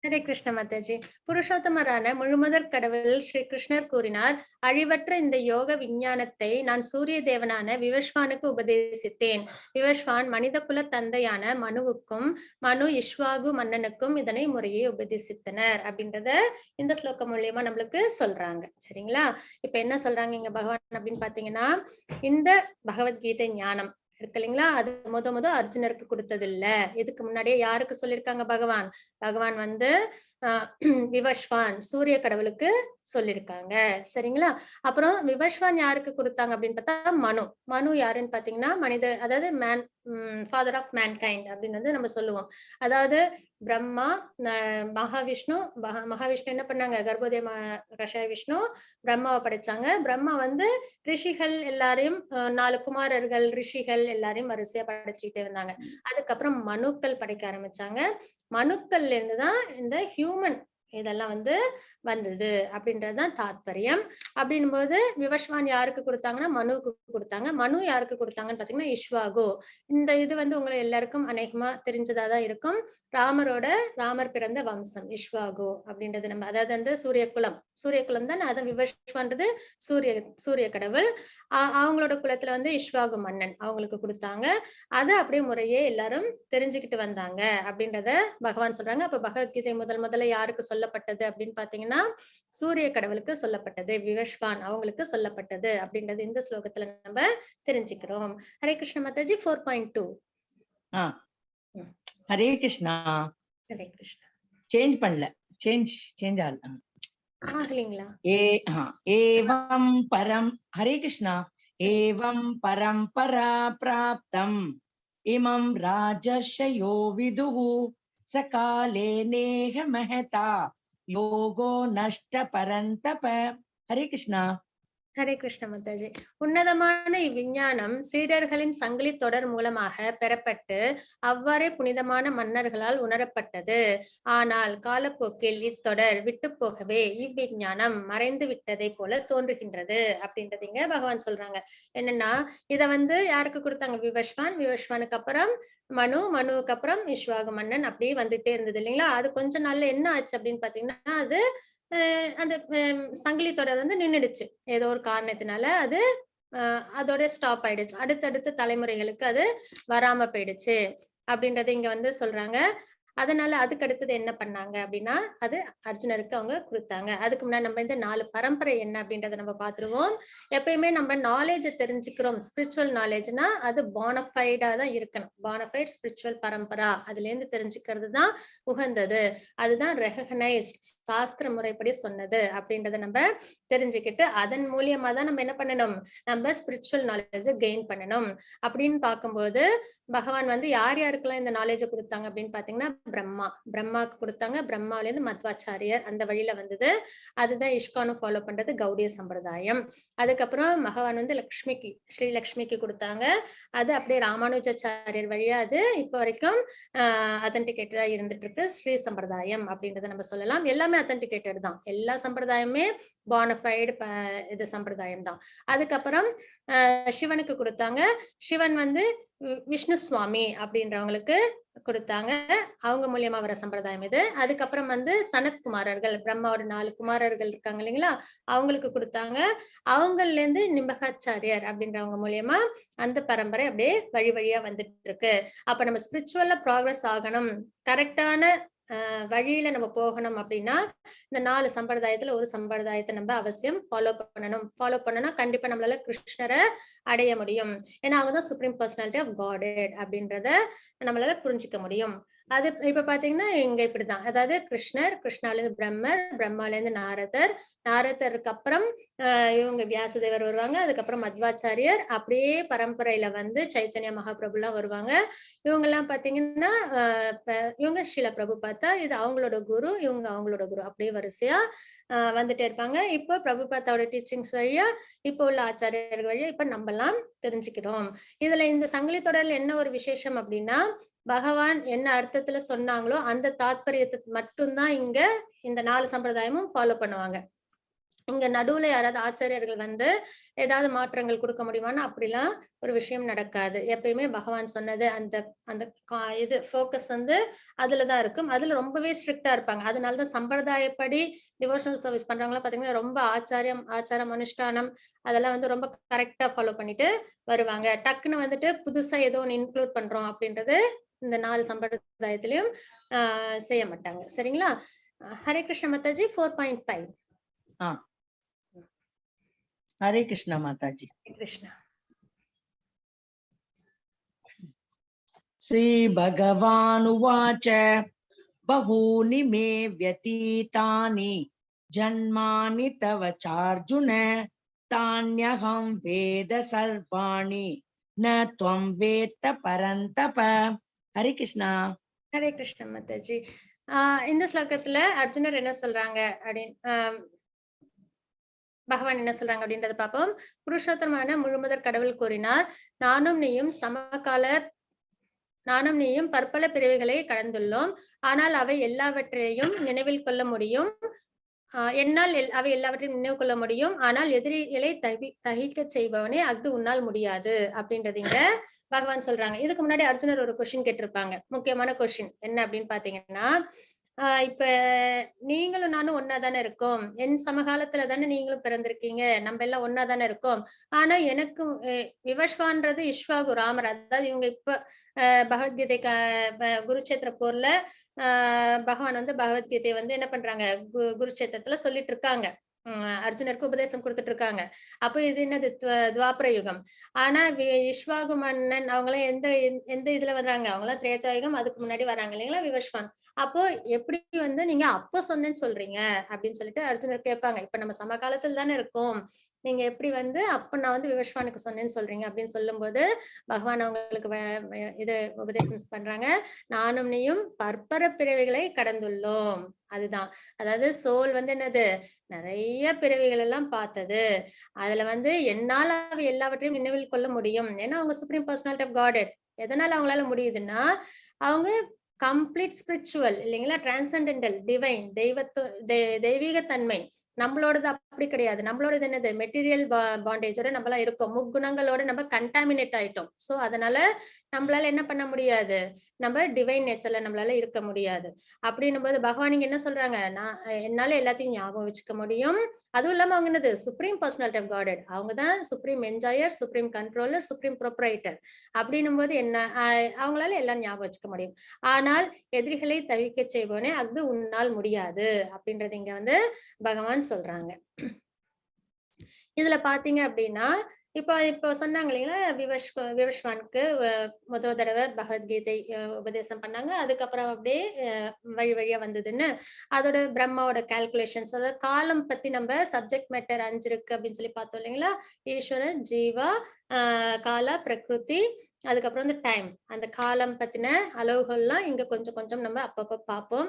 ஹரே கிருஷ்ண மாதாஜி. புருஷோத்தமரான முழுமுதற் கடவுள் ஸ்ரீ கிருஷ்ணர் கூறினார், அழிவற்ற இந்த யோக விஞ்ஞானத்தை நான் சூரிய தேவனான விவஸ்வானுக்கு உபதேசித்தேன். விவஸ்வான் மனித குல தந்தையான மனுவுக்கும் மனு இஷ்வாகு மன்னனுக்கும் இதனை முறையே உபதேசித்தனர் அப்படின்றத இந்த ஸ்லோகம் மூலியமா நம்மளுக்கு சொல்றாங்க. சரிங்களா? இப்ப என்ன சொல்றாங்க இங்க பகவான் அப்படின்னு பாத்தீங்கன்னா, இந்த பகவத்கீதை ஞானம் இருக்கு இல்லைங்களா, அது முத அர்ஜுனருக்கு கொடுத்தது இல்ல. இதுக்கு முன்னாடியே யாருக்கு சொல்லியிருக்காங்க பகவான்? பகவான் வந்து விவஸ்வான் சூரிய கடவுளுக்கு சொல்லியிருக்காங்க. சரிங்களா? அப்புறம் விவஸ்வான் யாருக்கு கொடுத்தாங்க அப்படின்னு பார்த்தா மனு யாருன்னு பாத்தீங்கன்னா அதாவது ஃபாதர் ஆஃப் மேன்கைண்ட் அப்படின்னு வந்து நம்ம சொல்லுவோம். அதாவது பிரம்மா, மகாவிஷ்ணு என்ன பண்ணாங்க? கர்ப்போதய கஷாய விஷ்ணு பிரம்மாவை படைச்சாங்க. பிரம்மா வந்து ரிஷிகள் எல்லாரையும் 4 குமாரர்கள் ரிஷிகள் எல்லாரையும் வரிசையா படைச்சுக்கிட்டே இருந்தாங்க. அதுக்கப்புறம் மனுக்கள் படைக்க ஆரம்பிச்சாங்க. மனுக்கள்ல இருந்துதான் இந்த ஹியூமன் இதெல்லாம் வந்து வந்தது அப்படின்றதுதான் தாத்பரியம். அப்படின்னும் போது விவஸ்வான் யாருக்கு கொடுத்தாங்கன்னா மனுவுக்கு கொடுத்தாங்க. மனு யாருக்கு கொடுத்தாங்கன்னு பாத்தீங்கன்னா இஷ்வாகு. இந்த இது வந்து உங்களை எல்லாருக்கும் அநேகமா தெரிஞ்சதாதான் இருக்கும். ராமர் பிறந்த வம்சம் இஷ்வாகு அப்படின்றது. நம்ம அதாவது வந்து சூரிய குலம் தான். அதான் விவஸ்வான்றது சூரிய கடவுள். அவங்களோட குலத்துல வந்து இஷ்வாகு மன்னன் அவங்களுக்கு கொடுத்தாங்க. அதை அப்படியே முறையே எல்லாரும் தெரிஞ்சுக்கிட்டு வந்தாங்க அப்படின்றத பகவான் சொல்றாங்க. அப்ப பகவத்கீதை முதல்ல யாருக்கு சொல்லப்பட்டது அப்படின்னு பாத்தீங்கன்னா சூரிய கடவுளுக்கு சொல்லப்பட்டது, விவஸ்வான் அவங்களுக்கு சொல்லப்பட்டது அப்படின்றது இந்த ஸ்லோகத்துல நம்ம தெரிஞ்சுக்கிறோம். ஹரே கிருஷ்ண மாதாஜி. 4.2. ஹரே கிருஷ்ணா. ஹரே கிருஷ்ணா. சேஞ்ச் பண்ணல. சேஞ்ச் ஆகலீங்களா? ஏவம் பரம். ஹரே கிருஷ்ணா. ஏவம் பரம்பரா பிராப்தம் இமம் ராஜர்ஷயோ விதுஹு சகாலே நேஹ மஹதா யோகோ நஷ்ட பரந்தப. ஹரே கிருஷ்ணா. ஹரே கிருஷ்ண மாதாஜி. உன்னதமான இவ்விஞ்ஞானம் சீடர்களின் சங்கிலி தொடர் மூலமாக பெறப்பட்டு அவ்வாறே புனிதமான மன்னர்களால் உணரப்பட்டது. ஆனால் காலப்போக்கில் இத்தொடர் விட்டு போகவே இவ்விஞ்ஞானம் மறைந்து விட்டதை போல தோன்றுகின்றது அப்படின்றதுங்க பகவான் சொல்றாங்க. என்னன்னா இத வந்து யாருக்கு கொடுத்தாங்க? விவஸ்வானுக்கு அப்புறம் மனுவுக்கு அப்புறம் இஷ்வாகு மன்னன் அப்படியே வந்துட்டே இருந்தது இல்லைங்களா? அது கொஞ்ச நாள்ல என்ன ஆச்சு அப்படின்னு பாத்தீங்கன்னா அது அந்த சங்கிலி தொடர் வந்து நின்னுடுச்சு. ஏதோ ஒரு காரணத்தினால அது அதோட ஸ்டாப் ஆயிடுச்சு. அடுத்தடுத்த தலைமுறைகளுக்கு அது வராம போயிடுச்சு அப்படின்றத இங்க வந்து சொல்றாங்க. அதனால அதுக்கு அடுத்தது என்ன பண்ணாங்க அப்படின்னா அது அர்ஜுனருக்கு அவங்க கொடுத்தாங்க. அதுக்கு முன்னாடி நம்ம இந்த 4 பரம்பரை என்ன அப்படின்றத நம்ம பாத்துருவோம். எப்பயுமே நம்ம நாலேஜ் தெரிஞ்சுக்கிறோம். ஸ்பிரிச்சுவல் நாலேஜ்னா அது போனஃபைடா தான் இருக்கணும். போனஃபைட் ஸ்பிரிச்சுவல் பரம்பரா அதுல இருந்து தெரிஞ்சுக்கிறது தான் உகந்தது. அதுதான் ரெகக்னைஸ்ட், சாஸ்திர முறைப்படி சொன்னது அப்படின்றத நம்ம தெரிஞ்சுக்கிட்டு அதன் மூலியமா தான் நம்ம என்ன பண்ணணும்? நம்ம ஸ்பிரிச்சுவல் நாலேஜை கெயின் பண்ணணும். அப்படின்னு பார்க்கும்போது பகவான் வந்து யாருக்கெல்லாம் இந்த நாலேஜை கொடுத்தாங்க அப்படின்னு பாத்தீங்கன்னா பிரம்மாக்கு கொடுத்தாங்க. பிரம்மாவில இருந்து மத்வாச்சாரியர் அந்த வழியில வந்தது. அதுதான் இஷ்கானும் ஃபாலோ பண்றது கௌடிய சம்பிரதாயம். அதுக்கப்புறம் பகவான் வந்து ஸ்ரீலக்ஷ்மிக்கு கொடுத்தாங்க. அது அப்படியே ராமானுஜாச்சாரியர் வழியா அது இப்ப வரைக்கும் அத்தன்டிகேட்டடா இருந்துட்டு இருக்கு. ஸ்ரீ சம்பிரதாயம் அப்படின்றத நம்ம சொல்லலாம். எல்லாமே அத்தன்டிகேட்டட் தான். எல்லா சம்பிரதாயமே போனஃபைடு இது சம்பிரதாயம் தான். அதுக்கப்புறம் சிவனுக்கு கொடுத்தாங்க. சிவன் வந்து விஷ்ணு சுவாமி அப்படின்றவங்களுக்கு கொடுத்தாங்க. அவங்க மூலியமா வர சம்பிரதாயம் இது. அதுக்கப்புறம் வந்து சனத்குமாரர்கள், பிரம்மாவோட 4 குமாரர்கள் இருக்காங்க இல்லைங்களா, அவங்களுக்கு கொடுத்தாங்க. அவங்கள்ல இருந்து நிம்பகாச்சாரியர் அப்படின்றவங்க மூலியமா அந்த பரம்பரை அப்படியே வழியா வந்துட்டு இருக்கு. அப்ப நம்ம ஸ்பிரிச்சுவலா ப்ராக்ரஸ் ஆகணும், கரெக்டான வழியில நம்ம போகணும் அப்படின்னா இந்த 4 சம்பிரதாயத்துல ஒரு சம்பிரதாயத்தை நம்ம அவசியம் ஃபாலோ பண்ணணும். கண்டிப்பா நம்மளால கிருஷ்ணரை அடைய முடியும். ஏன்னா அவங்கதான் சுப்ரீம் பர்சனாலிட்டி ஆஃப் காட் அப்படின்றத நம்மளால புரிஞ்சுக்க முடியும். அது இப்ப பாத்தீங்கன்னா இங்க இப்படிதான். அதாவது கிருஷ்ணர், கிருஷ்ணால இருந்து பிரம்மர், பிரம்மால இருந்து நாரதர், நாரதருக்கு அப்புறம் இவங்க வியாசதேவர் வருவாங்க. அதுக்கப்புறம் மத்வாச்சாரியர், அப்படியே பரம்பரையில வந்து சைத்தன்ய மகாபிரபுலாம் வருவாங்க. இவங்க எல்லாம் பாத்தீங்கன்னா இவங்க ஸ்ரீல பிரபுபாதா, இது அவங்களோட குரு, இவங்க அவங்களோட குரு, அப்படியே வரிசையா வந்துட்டே இருப்பாங்க. இப்போ பிரபுபாதாவோட டீச்சிங்ஸ் வழியா, இப்போ உள்ள ஆச்சாரியர்கள் வழியா இப்ப நம்ம எல்லாம் தெரிஞ்சுக்கிறோம். இதுல இந்த சங்கிலி தொடர்ல என்ன ஒரு விசேஷம் அப்படின்னா, பகவான் என்ன அர்த்தத்துல சொன்னாங்களோ அந்த தாத்பரியத்துக்கு மட்டும்தான் இங்க இந்த 4 சம்பிரதாயமும் ஃபாலோ பண்ணுவாங்க. இங்க நடுவுல யாராவது ஆச்சாரியர்கள் வந்து ஏதாவது மாற்றங்கள் கொடுக்க முடியுமான்னு அப்படிலாம் ஒரு விஷயம் நடக்காது. எப்பயுமே பகவான் சொன்னது அந்த அந்த இது ஃபோக்கஸ் வந்து அதுலதான் இருக்கும். அதுல ரொம்பவே ஸ்ட்ரிக்டா இருப்பாங்க. அதனாலதான் சம்பிரதாயப்படி டிவோஷனல் சர்வீஸ் பண்றவங்களாம் பாத்தீங்கன்னா ரொம்ப ஆச்சாரம் அனுஷ்டானம் அதெல்லாம் வந்து ரொம்ப கரெக்டா ஃபாலோ பண்ணிட்டு வருவாங்க. டக்குன்னு வந்துட்டு புதுசா ஏதோ ஒன்று இன்க்ளூட் பண்றோம் அப்படின்றது இந்த 4 சம்பிரதாயத்திலயும் செய்ய மாட்டாங்க. சரிங்களா? ஹரே கிருஷ்ண மாதாஜி 4.5. हरे कृष्णा माताजी. कृष्णा. श्री भगवानुवाच बहूनि मे व्यतीतानि जन्मानि तव चार्जुन तान्यहं वेद सर्वाणि न त्वं वेत्त परन्तप. हरे कृष्णा. ஹரே கிருஷ்ண மாதாஜி. இந்த ஸ்லோகத்துல அர்ஜுனர் என்ன சொல்றாங்க அப்படின்னு பகவான் என்ன சொல்றாங்க அப்படின்றத பார்ப்போம். புருஷோத்தமான முழுமுதற் கடவுள் கூறினார், நானும் நீயும் பற்பல பிறவிகளை கடந்துள்ளோம். ஆனால் அவை எல்லாவற்றையும் நினைவில் கொள்ள முடியும். என்னால் அவை எல்லாவற்றையும் நினைவு கொள்ள முடியும். ஆனால் எதிரிகளை தகிக்க செய்பவனே அது உன்னால் முடியாது அப்படின்றது இங்க பகவான் சொல்றாங்க. இதுக்கு முன்னாடி அர்ஜுனர் ஒரு கொஸ்டின் கேட்டிருப்பாங்க. முக்கியமான கொஸ்டின் என்ன அப்படின்னு பாத்தீங்கன்னா, இப்ப நீங்களும் நானும் ஒன்னா தானே இருக்கோம். என் சமகாலத்துல தானே நீங்களும் பிறந்திருக்கீங்க. நம்ம எல்லாம் ஒன்னா தானே இருக்கோம். ஆனா எனக்கு விவஸ்வான்றது இஷ்வாகு ராமர், அதாவது இவங்க இப்ப பகவத்கீதை குருச்சேத்திர போர்ல பகவான் வந்து பகவத்கீதை வந்து என்ன பண்றாங்க குருச்சேத்திரத்துல சொல்லிட்டு இருக்காங்க. அர்ஜுனருக்கு உபதேசம் கொடுத்துட்டு இருக்காங்க. அப்போ இது என்னது துவாபர யுகம். ஆனா இஷ்வாகு மன்னன் அவங்களாம் எந்த இதுல வர்றாங்க, அவங்களாம் திரேதாயுகம், அதுக்கு முன்னாடி வராங்க இல்லைங்களா விவஸ்வான். அப்போ எப்படி வந்து நீங்க அப்போ சொன்னேன்னு சொல்றீங்க அப்படின்னு சொல்லிட்டு அர்ஜுனர் கேட்பாங்க. இப்ப நம்ம சமகாலத்துல தானே இருக்கோம், நீங்க எப்படி வந்து அப்ப நான் வந்து விவஸ்வானுக்கு சொன்னேன்னு சொல்றீங்க அப்படின்னு சொல்லும் போது பகவான் அவங்களுக்கு இது உபதேசம் பண்றாங்க. நானும் நீயும் பற்பர பிறவிகளை கடந்துள்ளோம். அதுதான், அதாவது சோல் வந்து என்னது நிறைய பிறவிகள் எல்லாம் பார்த்தது. அதுல வந்து என்னால அவை எல்லாவற்றையும் நினைவில் கொள்ள முடியும். ஏன்னா அவங்க சுப்ரீம் பர்சனாலிட்டி ஆஃப் காட். எதனால அவங்களால முடியுதுன்னா அவங்க கம்ப்ளீட் ஸ்பிரிச்சுவல் இல்லைங்களா, டிரான்சென்டென்டல் டிவைன் தெய்வீக தன்மை. நம்மளோடது அப்படி கிடையாது. நம்மளோடது என்னது மெட்டீரியல் பாண்டேஜோட நம்மளாம் இருக்கோம். முக்குணங்களோட நம்ம கண்டாமினேட் ஆயிட்டோம். சோ அதனால நம்மளால என்ன பண்ண முடியாது, நம்ம டிவைன் நேச்சர்ல நம்மளால இருக்க முடியாது. அப்படின்னும் போது பகவான் இங்க என்ன சொல்றாங்க, நான் என்னால எல்லாத்தையும் ஞாபகம் வச்சுக்க முடியும். அதுவும் இல்லாம அவங்க என்னது சுப்ரீம் பர்சனாலிட்டி ஆஃப் காட். அவங்கதான் supreme என்ஜாயர், supreme controller, supreme proprietor. அப்படின்னும் போது என்ன அவங்களால எல்லாம் ஞாபகம் வச்சுக்க முடியும். ஆனால் எதிரிகளை தவிக்க செய்வோனே அது உன்னால் முடியாது அப்படின்றது இங்க வந்து பகவான் சொல்றாங்க. இதுல பாத்தீங்க அப்படின்னா இப்போ சொன்னாங்க இல்லைங்களா, விவஸ்வானுக்கு முதல் தடவை பகவத்கீதை உபதேசம் பண்ணாங்க. அதுக்கப்புறம் அப்படியே வழி வழியா வந்ததுன்னு அதோட பிரம்மாவோட கால்குலேஷன்ஸ், அதாவது காலம் பத்தி நம்ம சப்ஜெக்ட் மேட்டர் 5 இருக்கு அப்படின்னு சொல்லி பார்த்தோம் இல்லைங்களா. ஈஸ்வரன், ஜீவா, காலா, பிரகிருதி, அதுக்கப்புறம் வந்து டைம். அந்த காலம் பத்தின அளவுகள்லாம் இங்க கொஞ்சம் கொஞ்சம் நம்ம அப்பப்ப பார்ப்போம்.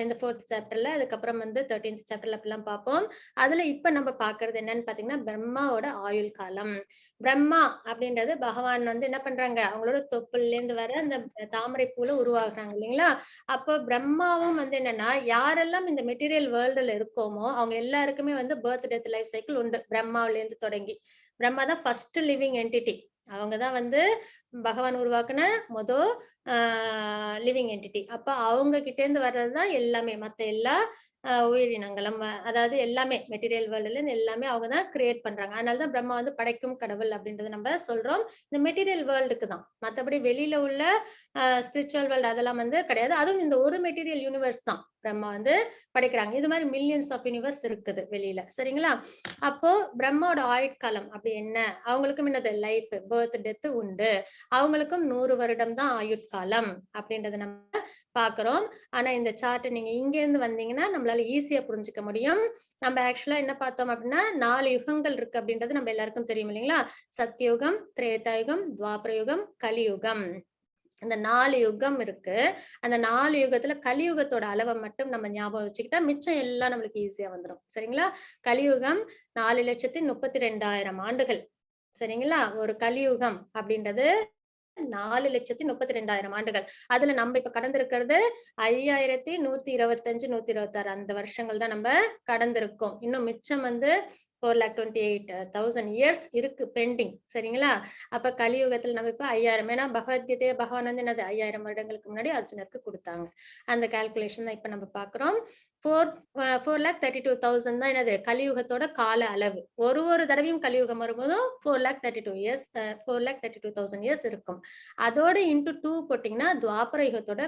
இந்த 4th சாப்டர்ல, அதுக்கப்புறம் வந்து 13th சாப்டர்ல அப்படிலாம் பார்ப்போம். அதுல இப்ப நம்ம பாக்குறது என்னன்னு பாத்தீங்கன்னா பிரம்மாவோட ஆயுள் காலம். பிரம்மா அப்படின்றது பகவான் வந்து என்ன பண்றாங்க, அவங்களோட தொப்புல இருந்து வர அந்த தாமரை பூல உருவாகுறாங்க இல்லைங்களா. அப்போ பிரம்மாவும் வந்து என்னன்னா யாரெல்லாம் இந்த மெட்டீரியல் வேர்ல்டுல இருக்கோமோ அவங்க எல்லாருக்குமே வந்து பர்த் டெத் லைஃப் சைக்கிள் உண்டு. பிரம்மாவில இருந்து தொடங்கி பிரம்மா தான் ஃபர்ஸ்ட் லிவிங் என்டிட்டி. அவங்கதான் வந்து பகவான் உருவாக்குன முதல் லிவிங் என்டிட்டி. அப்ப அவங்க கிட்ட இருந்து வர்றதுதான் எல்லாமே, மத்த எல்லா உயிரினங்களும், அதாவது எல்லாமே மெட்டீரியல் வேர்ல்டுல இருந்து எல்லாமே அவங்கதான் கிரியேட் பண்றாங்க. அதனாலதான் பிரம்மா வந்து படைக்கும் கடவுள் அப்படின்றத நம்ம சொல்றோம். இந்த மெட்டீரியல் வேர்ல்டுக்கு தான், மத்தபடி வெளியில உள்ள ஸ்பிரிச்சுவல் வேர்ல்டு அதெல்லாம் வந்து கிடையாது. அதுவும் இந்த ஒரு மெட்டீரியல் யூனிவர்ஸ் தான். பிரம்மா வந்து படைக்கிறாங்க. இது மாதிரி மில்லியன்ஸ் ஆஃப் யூனிவர்ஸ் இருக்குது வெளியில, சரிங்களா? அப்போ பிரம்மாவோட ஆயுட்காலம் அப்படி என்ன, அவங்களுக்கும் என்னது லைஃப், பர்த் டெத் உண்டு. அவங்களுக்கும் 100 வருடம் தான் ஆயுட்காலம் அப்படின்றத நம்ம பாக்குறோம். ஆனா இந்த சார்ட் நீங்க இங்க இருந்து வந்தீங்கன்னா நம்மளால ஈஸியா புரிஞ்சுக்க முடியும். நம்ம ஆக்சுவலா என்ன பார்த்தோம் அப்படின்னா 4 யுகங்கள் இருக்கு அப்படின்றது நம்ம எல்லாருக்கும் தெரியும் இல்லைங்களா? சத்யுகம், திரேதாயுகம், துவாபரயுகம், கலியுகம். அந்த 4 யுகம் இருக்கு. அந்த 4 யுகத்துல கலியுகத்தோட அளவை மட்டும் நம்ம ஞாபகம் வச்சுக்கிட்டா மிச்சம் எல்லாம் நம்மளுக்கு ஈஸியா வந்துடும், சரிங்களா? கலியுகம் 4,32,000 ஆண்டுகள், சரிங்களா? ஒரு கலியுகம் அப்படின்றது 4,32,000 ஆண்டுகள். அதுல நம்ம இப்ப கடந்திருக்கிறது 5,125, 126 அந்த வருஷங்கள் தான் நம்ம கடந்திருக்கோம். இன்னும் மிச்சம் வந்து 4,28,000 இயர்ஸ் இருக்கு பெண்டிங், சரிங்களா? அப்ப கலியுகத்துல நம்ம இப்ப 5,000, ஏன்னா பகவத்கீதையை பகவான் வந்து என்னது 5,000 வருடங்களுக்கு முன்னாடி அர்ஜுனருக்கு கொடுத்தாங்க. அந்த கால்குலேஷன் தான் இப்ப நம்ம பாக்குறோம். 4,32,000 தான் என்னது கலியுகத்தோட கால அளவு. ஒரு தடவையும் கலியுகம் வரும்போதும் 4,32 இயர்ஸ் 4,32,000 இயர்ஸ் இருக்கும். அதோட இன்டு 2 போட்டீங்கன்னா துவாபர யுகத்தோட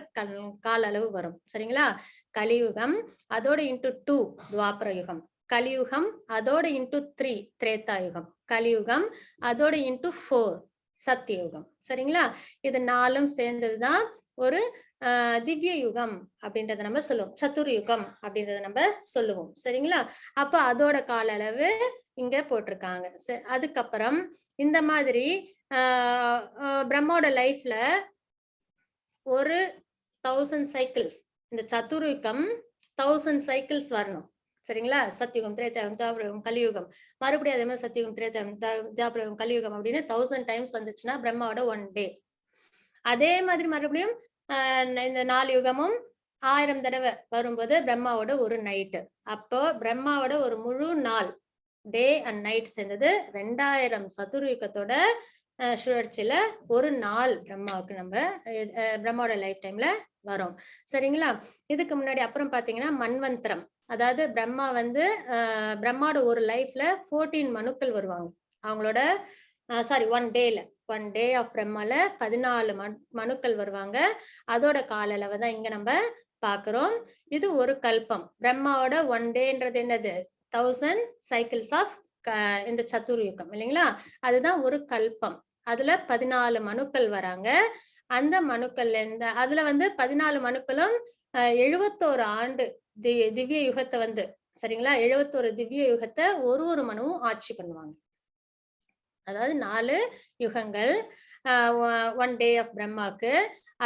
கால அளவு வரும், சரிங்களா? கலியுகம் அதோட இன்டு 2 துவாபர யுகம், கலியுகம் அதோட இன்டு 3 திரேதாயுகம், கலியுகம் அதோட இன்டு 4 சத்தியுகம், சரிங்களா? இது 4ம் சேர்ந்ததுதான் ஒரு திவ்ய யுகம் அப்படின்றத நம்ம சொல்லுவோம். சதுர்யுகம் அப்படின்றத நம்ம சொல்லுவோம், சரிங்களா? அப்ப அதோட கால அளவு இங்க போட்டிருக்காங்க. அதுக்கப்புறம் இந்த மாதிரி பிரம்மாவோட லைஃப்ல ஒரு 1000 சைக்கிள்ஸ், இந்த சதுர்யுகம் 1000 சைக்கிள்ஸ் வரணும், சரிங்களா? சத்தியுகம், திரேதாயுகம், துவாபரயுகம், கலியுகம், மறுபடியும் அதே மாதிரி சத்தியுகம், திரேதாயுகம், துவாபரயுகம், கலியுகம் அப்படின்னு 1000 டைம்ஸ் வந்துச்சுன்னா பிரம்மாவோட 1 டே. அதே மாதிரி மறுபடியும் இந்த 4 யுகமும் 1000 தடவை வரும்போது பிரம்மாவோட ஒரு நைட்டு. அப்போ பிரம்மாவோட ஒரு முழு நாள், டே அண்ட் நைட் சேர்ந்தது 2000 சதுர்யுகத்தோட சுழற்சியில ஒரு நாள் பிரம்மாவுக்கு நம்ம பிரம்மாவோட லைஃப் டைம்ல வரும், சரிங்களா? இதுக்கு முன்னாடி அப்புறம் பாத்தீங்கன்னா மன்வந்திரம், அதாவது பிரம்மா வந்து பிரம்மாவோட ஒரு லைஃப்ல 14 மனுக்கள் வருவாங்க. அவங்களோட ஒன் டே ஆஃப் பிரம்மால 14 மனுக்கள் வருவாங்க. அதோட கால அளவை தான் இங்க நம்ம பாக்குறோம். இது ஒரு கல்பம். பிரம்மாவோட 1 டேன்றது என்னது 1000 சைக்கிள்ஸ் ஆஃப் இந்த சதுர்யுகம் இல்லைங்களா? அதுதான் ஒரு கல்பம். அதுல 14 மனுக்கள் வராங்க. அந்த மனுக்கள்ல இருந்து அதுல வந்து 14 மனுக்களும் 71 ஆண்டு திவ்ய யுகத்தை வந்து, சரிங்களா? 71 திவ்ய யுகத்தை ஒரு மனுவும் ஆட்சி பண்ணுவாங்க. அதாவது 4 யுகங்கள் 1 டே ஆஃப் பிரம்மாக்கு.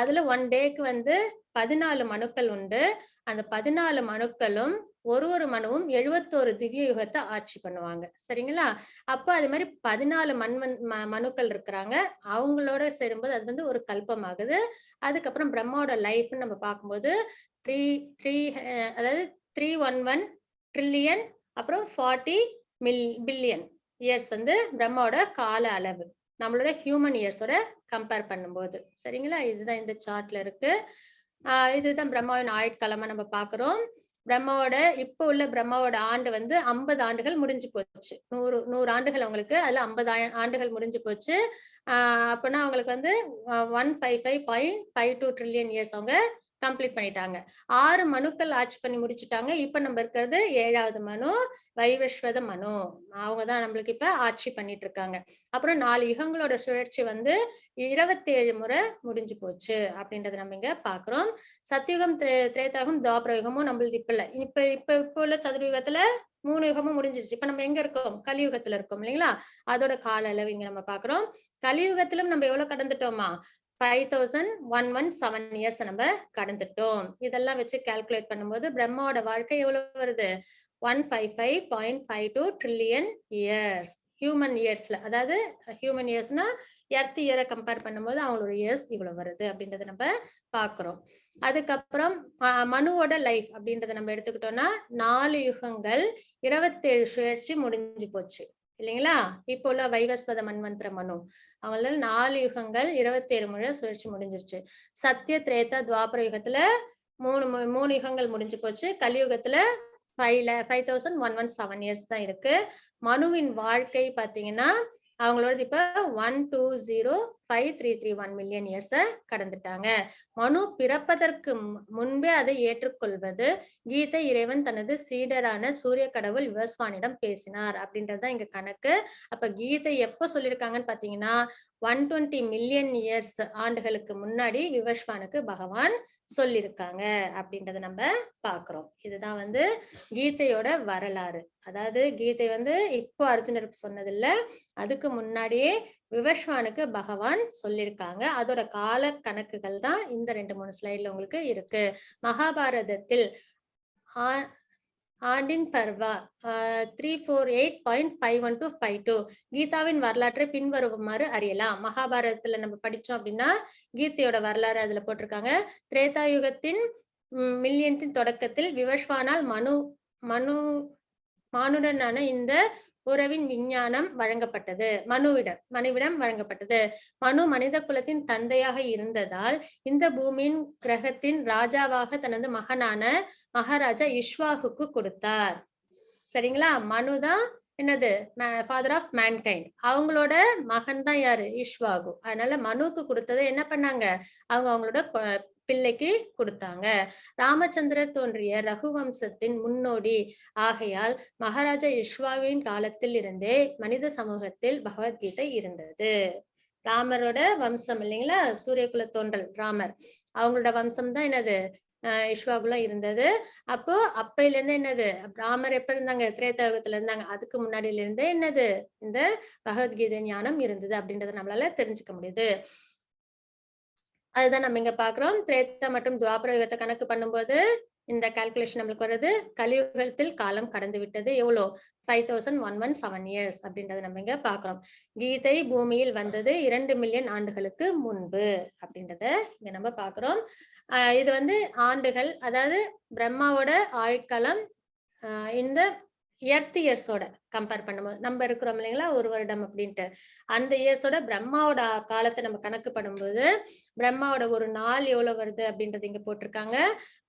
அதுல 1 டேக்கு வந்து 14 மனுக்கள் உண்டு. அந்த 14 மனுக்களும் ஒரு மனுவும் 71 திவ்ய யுகத்தை ஆட்சி பண்ணுவாங்க, சரிங்களா? அப்ப அது மாதிரி 14 மனுக்கள் இருக்கிறாங்க. அவங்களோட சேரும்போது அது வந்து ஒரு கல்பம் ஆகுது. அதுக்கப்புறம் பிரம்மாவோட லைஃப் நம்ம பார்க்கும்போது 311 ட்ரில்லியன் அப்புறம் 40 பில்லியன் இயர்ஸ் வந்து பிரம்மாவோட கால அளவு நம்மளோட ஹியூமன் இயர்ஸோட கம்பேர் பண்ணும்போது, சரிங்களா? இதுதான் இந்த சார்ட்ல இருக்கு. இதுதான் பிரம்மாவின் ஆயுட்காலமா நம்ம பாக்குறோம். இப்ப உள்ள பிரம்மாவோட ஆண்டு வந்து 50 ஆண்டுகள் முடிஞ்சு போச்சு. 100 ஆண்டுகள் அவங்களுக்கு, அதுல 50 ஆண்டுகள் முடிஞ்சு போச்சு. அப்படின்னா அவங்களுக்கு வந்து 155.52 ட்ரில்லியன் இயர்ஸ் அவங்க கம்ப்ளீட் பண்ணிட்டாங்க. 6 மனுக்கள் ஆட்சி பண்ணி முடிச்சுட்டாங்க. இப்ப நம்ம இருக்கிறது 7வது மனு, வைவஸ்வத மனு. அவங்கதான் நம்மளுக்கு இப்ப ஆட்சி பண்ணிட்டு இருக்காங்க. அப்புறம் 4 யுகங்களோட சுழற்சி வந்து 27 முறை முடிஞ்சு போச்சு அப்படின்றத நம்ம இங்க பாக்குறோம். சத்தியுகம், திரேதாயுகம், துவாபர யுகமும் நம்மளுக்கு இப்ப இல்ல. இப்ப உள்ள சதுர்யுகத்துல 3 யுகமும் முடிஞ்சிருச்சு. இப்ப நம்ம எங்க இருக்கோம்? கலியுகத்துல இருக்கோம் இல்லைங்களா? அதோட கால அளவு இங்க நம்ம பாக்குறோம். கலியுகத்திலும் நம்ம எவ்வளவு கடந்துட்டோமா? 5,117 இயர்ஸ் நம்ம கடந்துட்டோம். இதெல்லாம் வச்சு கால்குலேட் பண்ணும்போது பிரம்மாவோட வாழ்க்கை எவ்வளவு வருது? 155.52 ட்ரில்லியன் இயர்ஸ் ஹியூமன் இயர்ஸ்ல. அதாவது ஹியூமன் இயர்ஸ்னா எர்த் இயரை கம்பேர் பண்ணும்போது அவங்களோட இயர்ஸ் இவ்வளவு வருது அப்படின்றத நம்ம பாக்குறோம். அதுக்கப்புறம் மனுவோட லைஃப் அப்படின்றத நம்ம எடுத்துக்கிட்டோம்னா 4 யுகங்கள் 27 சுழற்சி முடிஞ்சு போச்சு இல்லைங்களா? இப்போ உள்ள வைவஸ்வத மன்வந்திர மனு அவங்கள 4 யுகங்கள் 27 முறை சுழற்சி முடிஞ்சிருச்சு. சத்திய, திரேதா, துவாபர யுகத்துல 3 யுகங்கள் முடிஞ்சு போச்சு. கலியுகத்துல 5,117 இயர்ஸ் தான் இருக்கு. மனுவின் வாழ்க்கை பாத்தீங்கன்னா அவங்களோட இப்ப 1205331 மில்லியன் இயர்ஸ கடந்துட்டாங்க. மனு பிறப்பதற்கு முன்பே அதை ஏற்றுக்கொள்வது கீதை இறைவன் தனது சீடரான சூரிய கடவுள் விவஸ்வானிடம் பேசினார் அப்படின்றதுதான் இங்க கணக்கு. அப்ப கீதை எப்ப சொல்லியிருக்காங்கன்னு பாத்தீங்கன்னா 120 மில்லியன் இயர்ஸ் ஆண்டுகளுக்கு முன்னாடி விவஸ்வானுக்கு பகவான் சொல்லியிருக்காங்க அப்படின்றத நம்ம பாக்குறோம். இதுதான் வந்து கீதையோட வரலாறு. அதாவது கீதை வந்து இப்போ அர்ஜுனருக்கு சொன்னது இல்ல, அதுக்கு முன்னாடியே விவஸ்வானுக்கு பகவான் சொல்லியிருக்காங்க. அதோட கால கணக்குகள் தான் இந்த 2-3 ஸ்லைட்ல உங்களுக்கு இருக்கு. மகாபாரதத்தில் ஆண்டின் பர்வா 348.51-52 கீதாவின் வரலாற்றை பின்வருமாறு அறியலாம். மகாபாரதத்துல நம்ம படிச்சோம் அப்படின்னா கீதையோட வரலாறு அதுல போட்டிருக்காங்க. திரேதாயுகத்தின் மில்லியன்த்தின் தொடக்கத்தில் விவஸ்வானால் மானுடனான இந்த உறவின் விஞ்ஞானம் வழங்கப்பட்டது. மனுவிடம் வழங்கப்பட்டது. மனு மனித குலத்தின் தந்தையாக இருந்ததால் இந்த பூமியின் கிரகத்தின் ராஜாவாக தனது மகனான மகாராஜா இஷ்வாகுக்கு கொடுத்தார். சரிங்களா? மனுதான் என்னது ஃபாதர் ஆஃப் மேன்கைண்ட். அவங்களோட மகன் தான் யாரு? இஷ்வாகு. அதனால மனுக்கு கொடுத்ததை என்ன பண்ணாங்க? அவங்களோட பிள்ளைக்கு கொடுத்தாங்க. ராமச்சந்திரர் தோன்றிய ரகுவம்சத்தின் முன்னோடி ஆகையால் மகாராஜா இஷ்வாவின் காலத்தில் இருந்தே மனித சமூகத்தில் பகவத்கீதை இருந்தது. ராமரோட வம்சம் இல்லைங்களா? சூரியகுல தோன்றல் ராமர், அவங்களோட வம்சம் தான் என்னது இஷ்வாகுலாம் இருந்தது. அப்போ அப்பையில இருந்து என்னது ராமர் எப்ப இருந்தாங்க? திரேதாயுகத்துல இருந்தாங்க. அதுக்கு முன்னாடியில இருந்தே என்னது இந்த பகவத்கீதை ஞானம் இருந்தது அப்படின்றத நம்மளால தெரிஞ்சுக்க முடியுது. அதுதான் நம்ம இங்க பாக்குறோம். திரேதா மற்றும் துவாபர யுகத்தை கணக்கு பண்ணும்போது இந்த கால்குலேஷன் நம்மளுக்கு வருது. கலியுகத்தில் காலம் கடந்து விட்டது. எவ்வளோ? 5117 இயர்ஸ் அப்படின்றத நம்ம இங்க பாக்குறோம். கீதை பூமியில் வந்தது 2 மில்லியன் ஆண்டுகளுக்கு முன்பு அப்படின்றத இங்க நம்ம பாக்குறோம். இது வந்து ஆண்டுகள், அதாவது பிரம்மாவோட ஆயுட்காலம் இந்த எர்த் இயர்ஸோட கம்பேர் பண்ணும்போது நம்ம இருக்கிறோம் இல்லைங்களா, ஒரு வருடம் அப்படின்ட்டு, அந்த இயர்ஸோட பிரம்மாவோட காலத்தை நம்ம கணக்கு பண்ணும்போது பிரம்மாவோட ஒரு நாள் எவ்வளவு வருது அப்படின்றது இங்க போட்டிருக்காங்க.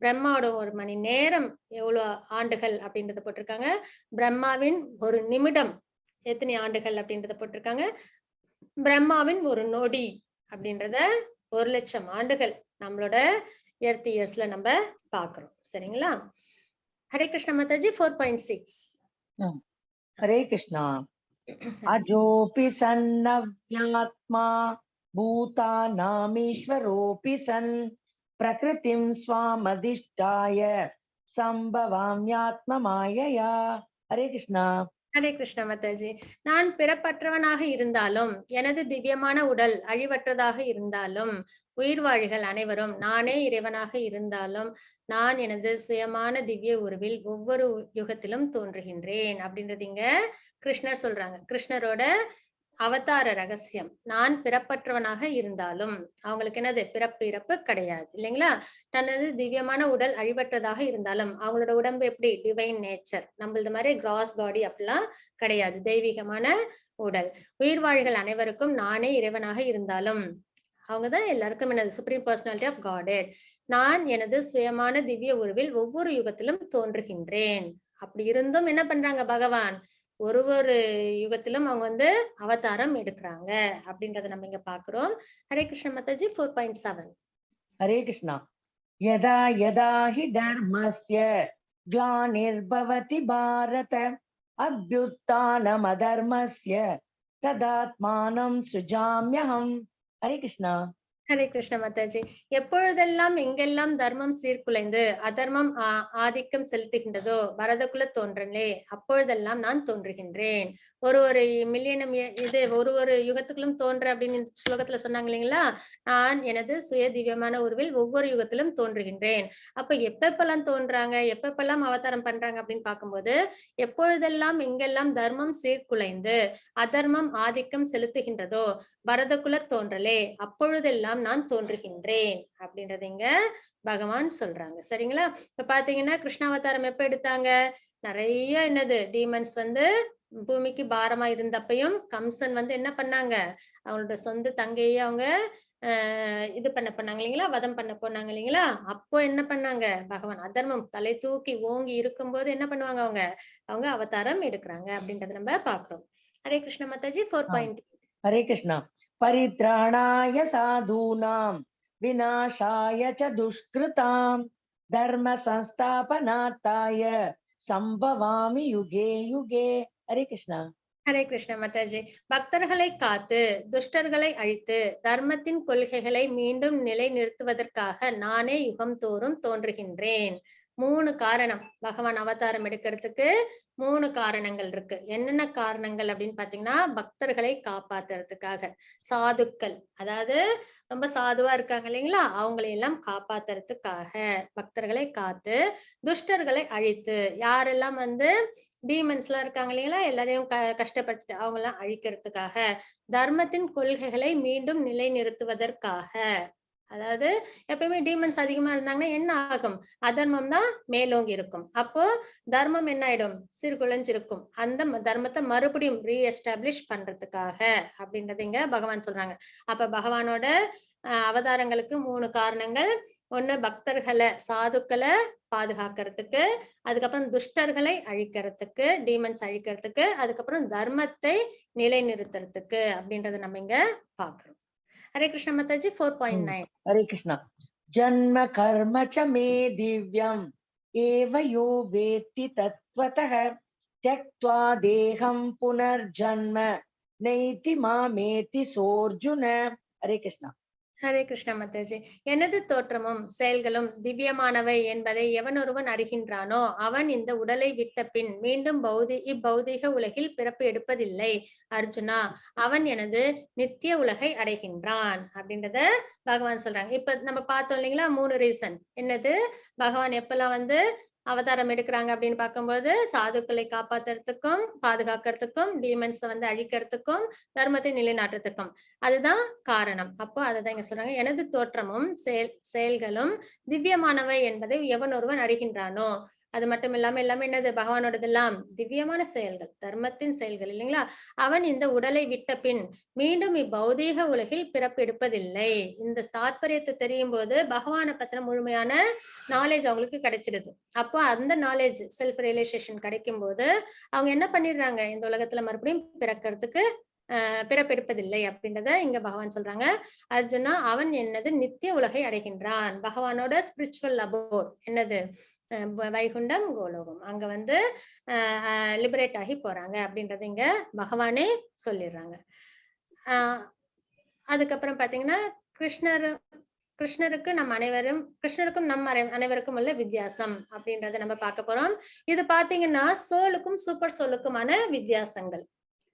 பிரம்மாவோட ஒரு மணி நேரம் எவ்வளவு ஆண்டுகள் அப்படின்றத போட்டிருக்காங்க. பிரம்மாவின் ஒரு நிமிடம் எத்தனை ஆண்டுகள் அப்படின்றத போட்டிருக்காங்க. பிரம்மாவின் ஒரு நொடி அப்படின்றத 1,00,000 ஆண்டுகள் நம்மளோட எர்த் இயர்ஸ்ல நம்ம பாக்குறோம். சரிங்களா? ஹரே கிருஷ்ண மாதாஜி. 4.6. ஹரே கிருஷ்ணா. அஜோபி சன்னவ்யாத்மா பூதாநாமீஸ்வரோபி சன் பிரகிருதிம் ஸ்வாமதிஷ்டாய சம்பவாம்யாத்ம மாயையா. ஹரே கிருஷ்ணா. ஹரே கிருஷ்ண மாதாஜி. நான் பிறப்பற்றவனாக இருந்தாலும் எனது திவ்யமான உடல் அழிவற்றதாக இருந்தாலும் உயிர்வாழிகள் அனைவரும் நானே இறைவனாக இருந்தாலும் நான் எனது சுயமான திவ்ய உருவில் ஒவ்வொரு யுகத்திலும் தோன்றுகின்றேன் அப்படின்றது இங்க கிருஷ்ணர் சொல்றாங்க. கிருஷ்ணரோட அவதார ரகசியம். நான் பிறப்பற்றவனாக இருந்தாலும் அவங்களுக்கு என்னது பிறப்பு இறப்பு கிடையாது இல்லைங்களா? தனது திவ்யமான உடல் அழிவற்றதாக இருந்தாலும் அவங்களோட உடம்பு எப்படி? Divine nature. நம்மளது மாதிரி கிராஸ் பாடி அப்படிலாம் கிடையாது. தெய்வீகமான உடல். உயிர்வாழிகள் அனைவருக்கும் நானே இறைவனாக இருந்தாலும் அவங்கதான் எல்லாருக்கும் எனது சுப்ரீம் பர்சனாலிட்டி ஆஃப் காடட். நான் எனது சுயமான திவ்ய உருவில் ஒவ்வொரு யுகத்திலும் தோன்றுகின்றேன். அப்படி இருந்தும் என்ன பண்றாங்க பகவான்? ஒரு யுகத்திலும் அவங்க வந்து அவதாரம் எடுக்கிறாங்க அப்படின்றத நம்ம இங்க பாக்குறோம். ஹரே கிருஷ்ண மாதாஜி. 4.7. ஹரே கிருஷ்ணா. யதா யதா ஹி தர்மஸ்ய க்ளானிர்பவதி பாரத அப்யுத்தானம் அதர்மஸ்ய ததாத்மானம் சுஜாம்யஹம். ஹரே கிருஷ்ணா. ஹரே கிருஷ்ண மாதாஜி. எப்பொழுதெல்லாம் எங்கெல்லாம் தர்மம் சீர்குலைந்து அதர்மம் ஆதிக்கம் செலுத்துகின்றதோ பரதகுல தோன்றலே அப்பொழுதெல்லாம் நான் தோன்றுகின்றேன். ஒரு மில்லியனம் இது ஒரு யுகத்துக்குள்ளும் தோன்ற அப்படின்னு இந்த ஸ்லோகத்துல சொன்னாங்க இல்லைங்களா? நான் எனது சுய திவ்யமான உருவில் ஒவ்வொரு யுகத்திலும் தோன்றுகின்றேன். அப்ப எப்பெல்லாம் தோன்றாங்க, எப்பெல்லாம் அவதாரம் பண்றாங்க அப்படின்னு பார்க்கும்போது எப்பொழுதெல்லாம் எங்கெல்லாம் தர்மம் சீர்குலைந்து அதர்மம் ஆதிக்கம் செலுத்துகின்றதோ பரதகுல தோன்றலே அப்பொழுதெல்லாம் நான் தோன்றுகின்றேன் அப்படின்றது இங்க பகவான் சொல்றாங்க. சரிங்களா? இப்ப பாத்தீங்கன்னா கிருஷ்ணாவதாரம் எப்ப எடுத்தாங்க? நிறைய என்னது டீமன்ஸ் வந்து பூமிக்கு பாரமா இருந்தப்பையும் கம்சன் வந்து என்ன பண்ணாங்க? அவங்களோட சொந்த தங்கையே அவங்க இது பண்ணாங்க இல்லைங்களா? வதம் பண்ண போனாங்க இல்லைங்களா? அப்போ என்ன பண்ணாங்க? பகவான் அதர்மம் தலை தூக்கி ஓங்கி இருக்கும்போது என்ன பண்ணுவாங்க? அவங்க அவதாரம் எடுக்கிறாங்க அப்படின்றத நம்ம பாக்குறோம். ஹரே கிருஷ்ண மாதாஜி 4.8. ஹரே கிருஷ்ணா. பரித்ராணாய சாதூனாம் விநாசாய ச துஷ்கிருதாம் தர்ம சம்ஸ்தாபனார்த்தாய சம்பவாமி யுகே யுகே. ஹரே கிருஷ்ணா. ஹரே கிருஷ்ண மாதாஜி. பக்தர்களை காத்து துஷ்டர்களை அழித்து தர்மத்தின் கொள்கைகளை மீண்டும் நிலைநிறுத்துவதற்காக நானே யுகம் தோறும் தோன்றுகின்றேன். 3 காரணம். பகவான் அவதாரம் எடுக்கிறதுக்கு 3 காரணங்கள் இருக்கு. என்னென்ன காரணங்கள் அப்படின்னு பாத்தீங்கன்னா, பக்தர்களை காப்பாத்துறதுக்காக, சாதுக்கள் அதாவது ரொம்ப சாதுவா இருக்காங்க இல்லைங்களா, அவங்களை எல்லாம் காப்பாத்துறதுக்காக பக்தர்களை காத்து, துஷ்டர்களை அழித்து, யாரெல்லாம் டீமன்ஸ் எல்லாம் இருக்காங்க இல்லைங்களா, எல்லாரையும் கஷ்டப்படுத்திட்டு அவங்க எல்லாம் அழிக்கிறதுக்காக, தர்மத்தின் கொள்கைகளை மீண்டும் நிலைநிறுத்துவதற்காக. அதாவது எப்பயுமே டீமன்ஸ் அதிகமா இருந்தாங்கன்னா என்ன ஆகும், அதர்மம் தான் மேலோங்கி இருக்கும். அப்போ தர்மம் என்ன ஆயிடும், சீர்குலைஞ்சிருக்கும். அந்த தர்மத்தை மறுபடியும் ரீஎஸ்டாப்ளிஷ் பண்றதுக்காக அப்படின்றது இங்க பகவான் சொல்றாங்க. அப்ப பகவானோட அவதாரங்களுக்கு 3 காரணங்கள். ஒண்ணு பக்தர்களை சாதுக்களை பாதுகாக்கிறதுக்கு, அதுக்கப்புறம் துஷ்டர்களை அழிக்கிறதுக்கு, டீமன்ஸ் அழிக்கிறதுக்கு, அதுக்கப்புறம் தர்மத்தை நிலைநிறுத்துறதுக்கு அப்படின்றத நம்ம இங்க பாக்குறோம். ஹரே கிருஷ்ண மாதாஜி 4.9. ஹரே கிருஷ்ணா. ஜன்ம கர்ம ச மே திவ்யம் ஏவ யோ வேத்தி தத்வதः த்யக்த்வா தேகம் புனர்ஜன்ம நைதி மாமேதி சோர்ஜுன. ஹரே கிருஷ்ணா. ஹரே கிருஷ்ண மாதாஜி. எனது தோற்றமும் செயல்களும் திவ்யமானவை என்பதை எவனொருவன் அறிகின்றானோ அவன் இந்த உடலை விட்ட பின் மீண்டும் இப்பௌதீக உலகில் பிறப்பு எடுப்பதில்லை அர்ஜுனா. அவன் எனது நித்திய உலகை அடைகின்றான் அப்படின்றத பகவான் சொல்றாங்க. இப்ப நம்ம பார்த்தோம் இல்லைங்களா, 3 ரீசன். என்னது, பகவான் எப்பெல்லாம் அவதாரம் எடுக்கிறாங்க அப்படின்னு பார்க்கும்போது, சாதுக்களை காப்பாத்துறதுக்கும் பாதுகாக்கிறதுக்கும், டீமன்ஸ் அழிக்கிறதுக்கும், தர்மத்தை நிலைநாட்டுறதுக்கும். அதுதான் காரணம். அப்போ அததான் இங்க சொல்றாங்க, எனது தோற்றமும் செயல்களும் திவ்யமானவை என்பதை எவன் ஒருவன் அறிகின்றானோ. அது மட்டும் இல்லாம எல்லாமே என்னது, பகவானோடதெல்லாம் திவ்யமான செயல்கள், தர்மத்தின் செயல்கள் இல்லைங்களா. அவன் இந்த உடலை விட்ட பின் மீண்டும் இப்பௌதீக உலகில் பிறப்பு எடுப்பதில்லை. இந்த தாத்பரியத்தை தெரியும் போது பகவானை பத்தின முழுமையான நாலேஜ் அவங்களுக்கு கிடைச்சிடுது. அப்போ அந்த நாலேஜ், செல்ஃப் ரியலைசேஷன் கிடைக்கும் போது அவங்க என்ன பண்ணிடுறாங்க, இந்த உலகத்துல மறுபடியும் பிறக்கிறதுக்கு பிறப்பெடுப்பதில்லை அப்படின்றத இங்க பகவான் சொல்றாங்க. அர்ஜுனா, அவன் என்னது நித்திய உலகை அடைகின்றான். பகவானோட ஸ்பிரிச்சுவல் அபோர் என்னது, வைகுண்டம், கோலோகம். அங்க லிபரேட் ஆகி போறாங்க அப்படின்றது இங்க பகவானே சொல்லிடுறாங்க. அதுக்கப்புறம் பாத்தீங்கன்னா, கிருஷ்ணருக்கும் நம்ம அனைவருக்கும் உள்ள வித்தியாசம் அப்படின்றத நம்ம பார்க்க போறோம். இது பாத்தீங்கன்னா சோலுக்கும் சூப்பர் சோலுக்குமான வித்தியாசங்கள்.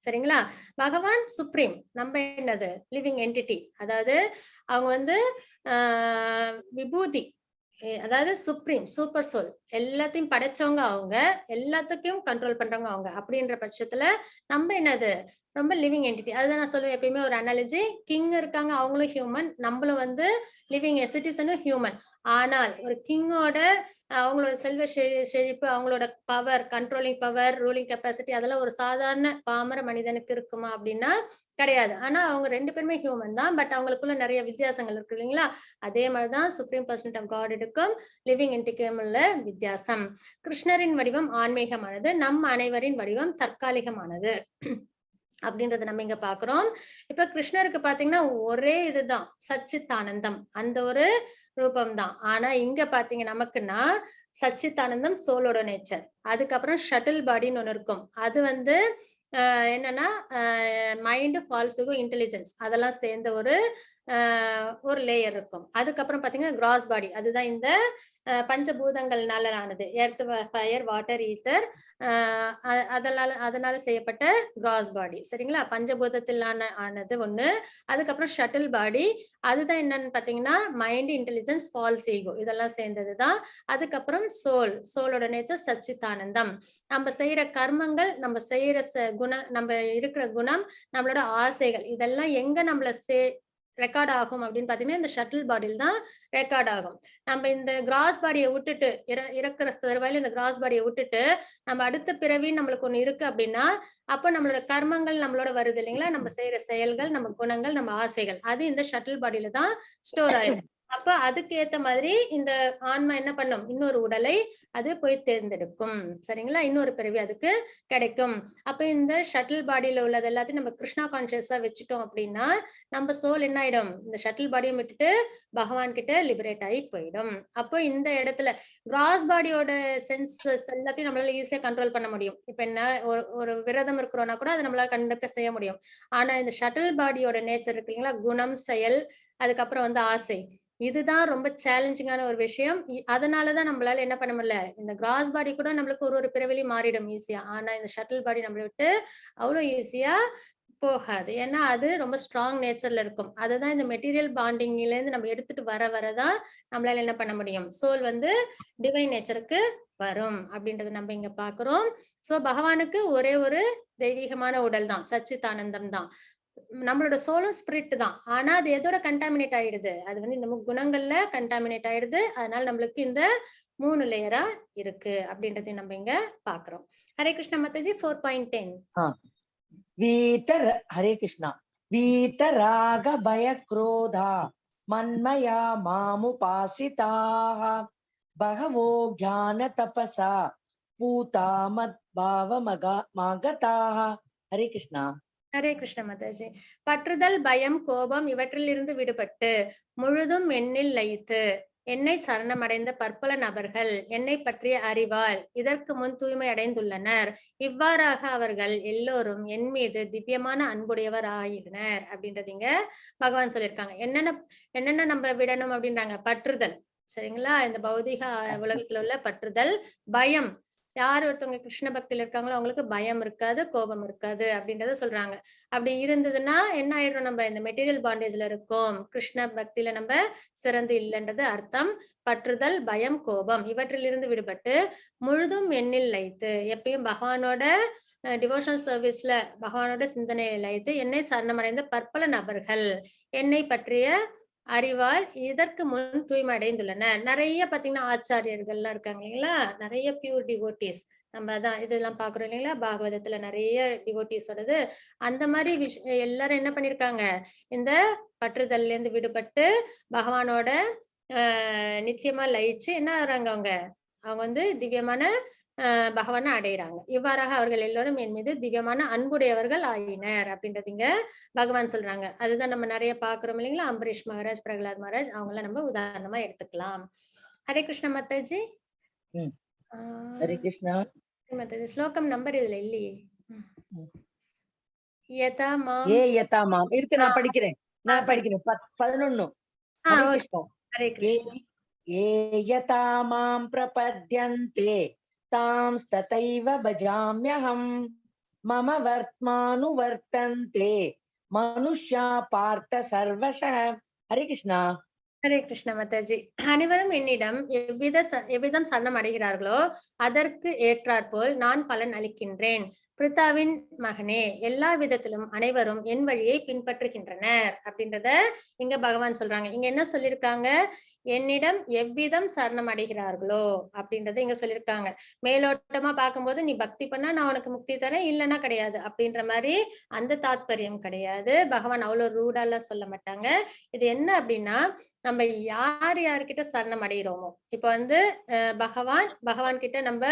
சரிங்களா. பகவான் சுப்ரீம், நம்ம என்னது லிவிங் என்டிட்டி. அதாவது அவங்க விபூதி, அதாவது சுப்ரீம் சூப்பர் சோல், எல்லாத்தையும் படைச்சவங்க அவங்க, எல்லாத்துக்கும் கண்ட்ரோல் பண்றவங்க அவங்க. அப்படின்ற பட்சத்துல நம்ம என்னது ரொம்ப லிவிங் என்டிட்டி. அதுதான் நான் சொல்லுவேன் எப்பயுமே ஒரு அனாலஜி, கிங் இருக்காங்க அவங்களும் ஹியூமன், நம்மளும் லிவிங் சிட்டிசனும் ஹியூமன். ஆனால் ஒரு கிங்கோட அவங்களோட செல்வ செழிப்பு, அவங்களோட power, controlling power, ruling capacity, அதெல்லாம் ஒரு சாதாரண பாமர மனிதனுக்கு இருக்குமா அப்படின்னா கிடையாது. ஆனா அவங்க 2 பேருமே ஹியூமன் தான். பட் அவங்களுக்குள்ள நிறைய வித்தியாசங்கள் இருக்கு இல்லைங்களா. அதே மாதிரிதான் சுப்ரீம் பர்சன்ட் ஆஃப் காடுக்கும் லிவிங் என்டிட்டிக்கும் உள்ள வித்தியாசம். கிருஷ்ணரின் வடிவம் ஆன்மீகமானது, நம் அனைவரின் வடிவம் தற்காலிகமானது அப்படின்றத நம்ம இங்க பாக்குறோம். இப்ப கிருஷ்ணருக்கு பாத்தீங்கன்னா ஒரே இதுதான் சச்சித்தானந்தம், அந்த ஒரு ரூபம் தான். ஆனா இங்க பாத்தீங்க நமக்குன்னா சச்சித்தானந்தம் சோலோட நேச்சர். அதுக்கப்புறம் ஷட்டில் பாடின்னு ஒண்ணு இருக்கும். அது என்னன்னா மைண்ட், ஃபால்ஸுகோ, இன்டெலிஜென்ஸ் அதெல்லாம் சேர்ந்த ஒரு லேயர் இருக்கும். அதுக்கப்புறம் பாத்தீங்கன்னா கிராஸ் பாடி, அதுதான் இந்த பஞ்சபூதங்கள்னால ஆனது, எர்த், ஃபயர், வாட்டர், ஈத்தர், அதனால செய்யப்பட்ட கிராஸ் பாடி. சரிங்களா. பஞ்சபூதத்தில் ஆனது ஒண்ணு. அதுக்கப்புறம் ஷட்டில் பாடி, அதுதான் என்னன்னு பாத்தீங்கன்னா மைண்ட், இன்டெலிஜென்ஸ், ஃபால்ஸ் ஈகோ இதெல்லாம் சேர்ந்ததுதான். அதுக்கப்புறம் சோலோட நேச்சர் சச்சித்தானந்தம். நம்ம செய்யற கர்மங்கள், நம்ம செய்யற குணம், நம்ம இருக்கிற குணம், நம்மளோட ஆசைகள், இதெல்லாம் எங்க நம்மள ரெக்கார்ட் ஆகும் அப்படின்னு பாத்தீங்கன்னா இந்த ஷட்டில் பாடியில் தான் ரெக்கார்ட் ஆகும். நம்ம இந்த கிராஸ் பாடியை விட்டுட்டு இறக்குற தருவாயில இந்த கிராஸ் பாடியை விட்டுட்டு நம்ம அடுத்த பிறவி நம்மளுக்கு ஒண்ணு இருக்கு அப்படின்னா, அப்போ நம்மளோட கர்மங்கள் நம்மளோட வருது இல்லைங்களா. நம்ம செய்யற செயல்கள், நம்ம குணங்கள், நம்ம ஆசைகள், அது இந்த ஷட்டில் பாடியில தான் ஸ்டோர் ஆயிடும். அப்ப அதுக்கு ஏத்த மாதிரி இந்த ஆன்மா என்ன பண்ணும், இன்னொரு உடலை அது போய் தேர்ந்தெடுக்கும். சரிங்களா? இன்னொரு பிறவி அதுக்கு கிடைக்கும். அப்ப இந்த ஷட்டில் பாடியில உள்ளது எல்லாத்தையும் நம்ம கிருஷ்ணா கான்ஷியஸா வச்சுட்டோம் அப்படின்னா, நம்ம சோல் என்ன ஆயிடும், இந்த ஷட்டில் பாடியை விட்டுட்டு பகவான் கிட்ட லிபரேட் ஆகி போயிடும். அப்போ இந்த இடத்துல கிராஸ் பாடியோட சென்சஸ் எல்லாத்தையும் நம்மளால ஈஸியா கண்ட்ரோல் பண்ண முடியும். இப்ப என்ன ஒரு ஒரு விரதம் இருக்கிறோம்னா கூட அதை நம்மளால கண்டிப்பா செய்ய முடியும். ஆனா இந்த ஷட்டில் பாடியோட நேச்சர் இருக்கு இல்லைங்களா, குணம், செயல், அதுக்கப்புறம் வந்து ஆசை. இதுதான் ரொம்ப சேலஞ்சிங்கான ஒரு விஷயம். அதனாலதான் நம்மளால என்ன பண்ண முடியல, இந்த கிராஸ் பாடி கூட நம்மளுக்கு ஒரு ஒரு பிறவிலையும் மாறிடும் ஈஸியா. ஆனா இந்த ஷட்டில் பாடி நம்மளை விட்டு அவ்வளவு ஈஸியா போகாது. ஏன்னா அது ரொம்ப ஸ்ட்ராங் நேச்சர்ல இருக்கும். அதுதான் இந்த மெட்டீரியல் பாண்டிங்ல இருந்து நம்ம எடுத்துட்டு வரதான் நம்மளால என்ன பண்ண முடியும், சோல் வந்து டிவைன் நேச்சருக்கு வரும் அப்படின்றத நம்ம இங்க பாக்குறோம். சோ பகவானுக்கு ஒரே ஒரு தெய்வீகமான உடல் தான், சச்சிதானந்தம் தான். நம்மளோட சோலும் ஸ்பிரிட் தான். ஆனா அது எதோட கண்டாமினேட் ஆயிடுது, அது வந்து இந்த குணங்கள்ல கண்டாமினேட் ஆயிடுது. அதனால நம்மளுக்கு இந்த 3 லேயரா இருக்கு அப்படின்றதையும் நம்ம இங்க பாக்குறோம். ஹரே கிருஷ்ண மாதாஜி. 4.10. ஹரே கிருஷ்ணா. வீதராக பய குரோதா மன்மயா மாமுபாசிதாः பகவோ ஞான தபசா பூதா மத் பாவமகாதாः. ஹரே கிருஷ்ணா. ஹரே கிருஷ்ண மாதாஜி. பற்றுதல், பயம், கோபம் இவற்றிலிருந்து விடுபட்டு முழுதும் எண்ணில் லயித்து என்னை சரணமடைந்த பற்பல நபர்கள் என்னை பற்றிய அறிவால் இதற்கு முன் தூய்மை அடைந்துள்ளனர். இவ்வாறாக அவர்கள் எல்லோரும் என் மீது திவ்யமான அன்புடையவர் ஆயினர் அப்படின்றதுங்க பகவான் சொல்லியிருக்காங்க. என்னென்ன நம்ம விடணும் அப்படின்றாங்க, பற்றுதல். சரிங்களா? இந்த பௌதிக உலகத்துல உள்ள பற்றுதல், பயம். யார் ஒருத்தவங்க கிருஷ்ண பக்தியில இருக்காங்களோ அவங்களுக்கு பயம் இருக்காது, கோபம் இருக்காது அப்படின்றத சொல்றாங்க. அப்படி இருந்ததுன்னா என்ன ஆயிடும், நம்ம இந்த மெட்டீரியல் பாண்டேஜ்ல இருக்கோம், கிருஷ்ண பக்தியில நம்ம சிறந்து இல்லைன்றது அர்த்தம். பற்றுதல், பயம், கோபம் இவற்றிலிருந்து விடுபட்டு முழுதும் எண்ணில் லயித்து எப்பயும் பகவானோட டிவோஷனல் சர்வீஸ்ல பகவானோட சிந்தனையை லயித்து என்னை சரணமடைந்த பற்பல நபர்கள் என்னை பற்றிய அறிவால் இதற்கு முன் தூய்மை அடைந்துள்ளனர். நிறைய பாத்தீங்கன்னா ஆச்சாரியர்கள்லாம் இருக்காங்க இல்லைங்களா, நிறைய பியூர் டிவோட்டிஸ். நம்ம அதான் இதெல்லாம் பாக்குறோம் இல்லைங்களா, பாகவதத்துல நிறைய டிவோட்டிஸோடது. அந்த மாதிரி எல்லாரும் என்ன பண்ணிருக்காங்க, இந்த பற்றுதல்ல இருந்து விடுபட்டு பகவானோட நிச்சயமா லயிச்சு என்ன ஆகுறாங்க, அவங்க அவங்க வந்து திவ்யமான பகவானை அடையிறாங்க. இவ்வாறாக அவர்கள் எல்லோரும் என் மீது திவ்யமான அன்புடையவர்கள் ஆயினர் அப்படின்றது இங்க பகவான் சொல்றாங்க. அதுதான் நம்ம நிறைய பாக்குறோம் இல்லைங்களா, அம்பரீஷ் மகாராஜ், பிரகலாத் மகாராஜ், அவங்கள நம்ம உதாரணமா எடுத்துக்கலாம். ஹரே கிருஷ்ண மாதாஜி. ஹரே கிருஷ்ணா மாதாஜி. ஸ்லோகம் நம்பர் இதுல இல்லையே. யதா மாம் இருக்கு, நான் படிக்கிறேன். 11. ஹரே கிருஷ்ணா. ஹரே கிருஷ்ணா. ये यथा मां प्रपद्यन्ते तांस्तथैव भजाम्यहम् मम वर्त्मानुवर्तन्ते मनुष्या पार्थ सर्वशः. हरे कृष्णा. ஹரே கிருஷ்ண மாதாஜி. அனைவரும் என்னிடம் எவ்விதம் சரணம் அடைகிறார்களோ அதற்கு ஏற்றாற்போல் நான் பலன் அளிக்கின்றேன். பிரித்தாவின் மகனே, எல்லா விதத்திலும் அனைவரும் என் வழியை பின்பற்றுகின்றனர் அப்படின்றத இங்க பகவான் சொல்றாங்க. இங்க என்ன சொல்லியிருக்காங்க, என்னிடம் எவ்விதம் சரணம் அடைகிறார்களோ அப்படின்றத இங்க சொல்லியிருக்காங்க. மேலோட்டமா பார்க்கும்போது நீ பக்தி பண்ணா நான் உனக்கு முக்தி தரேன், இல்லைன்னா கிடையாது அப்படின்ற மாதிரி அந்த தாத்பரியம் கிடையாது. பகவான் அவ்வளவு ரூடாலாம் சொல்ல மாட்டாங்க. இது என்ன அப்படின்னா, நம்ம யார் யார்கிட்ட சரணம் அடைகிறோமோ, இப்ப வந்து பகவான் கிட்ட நம்ம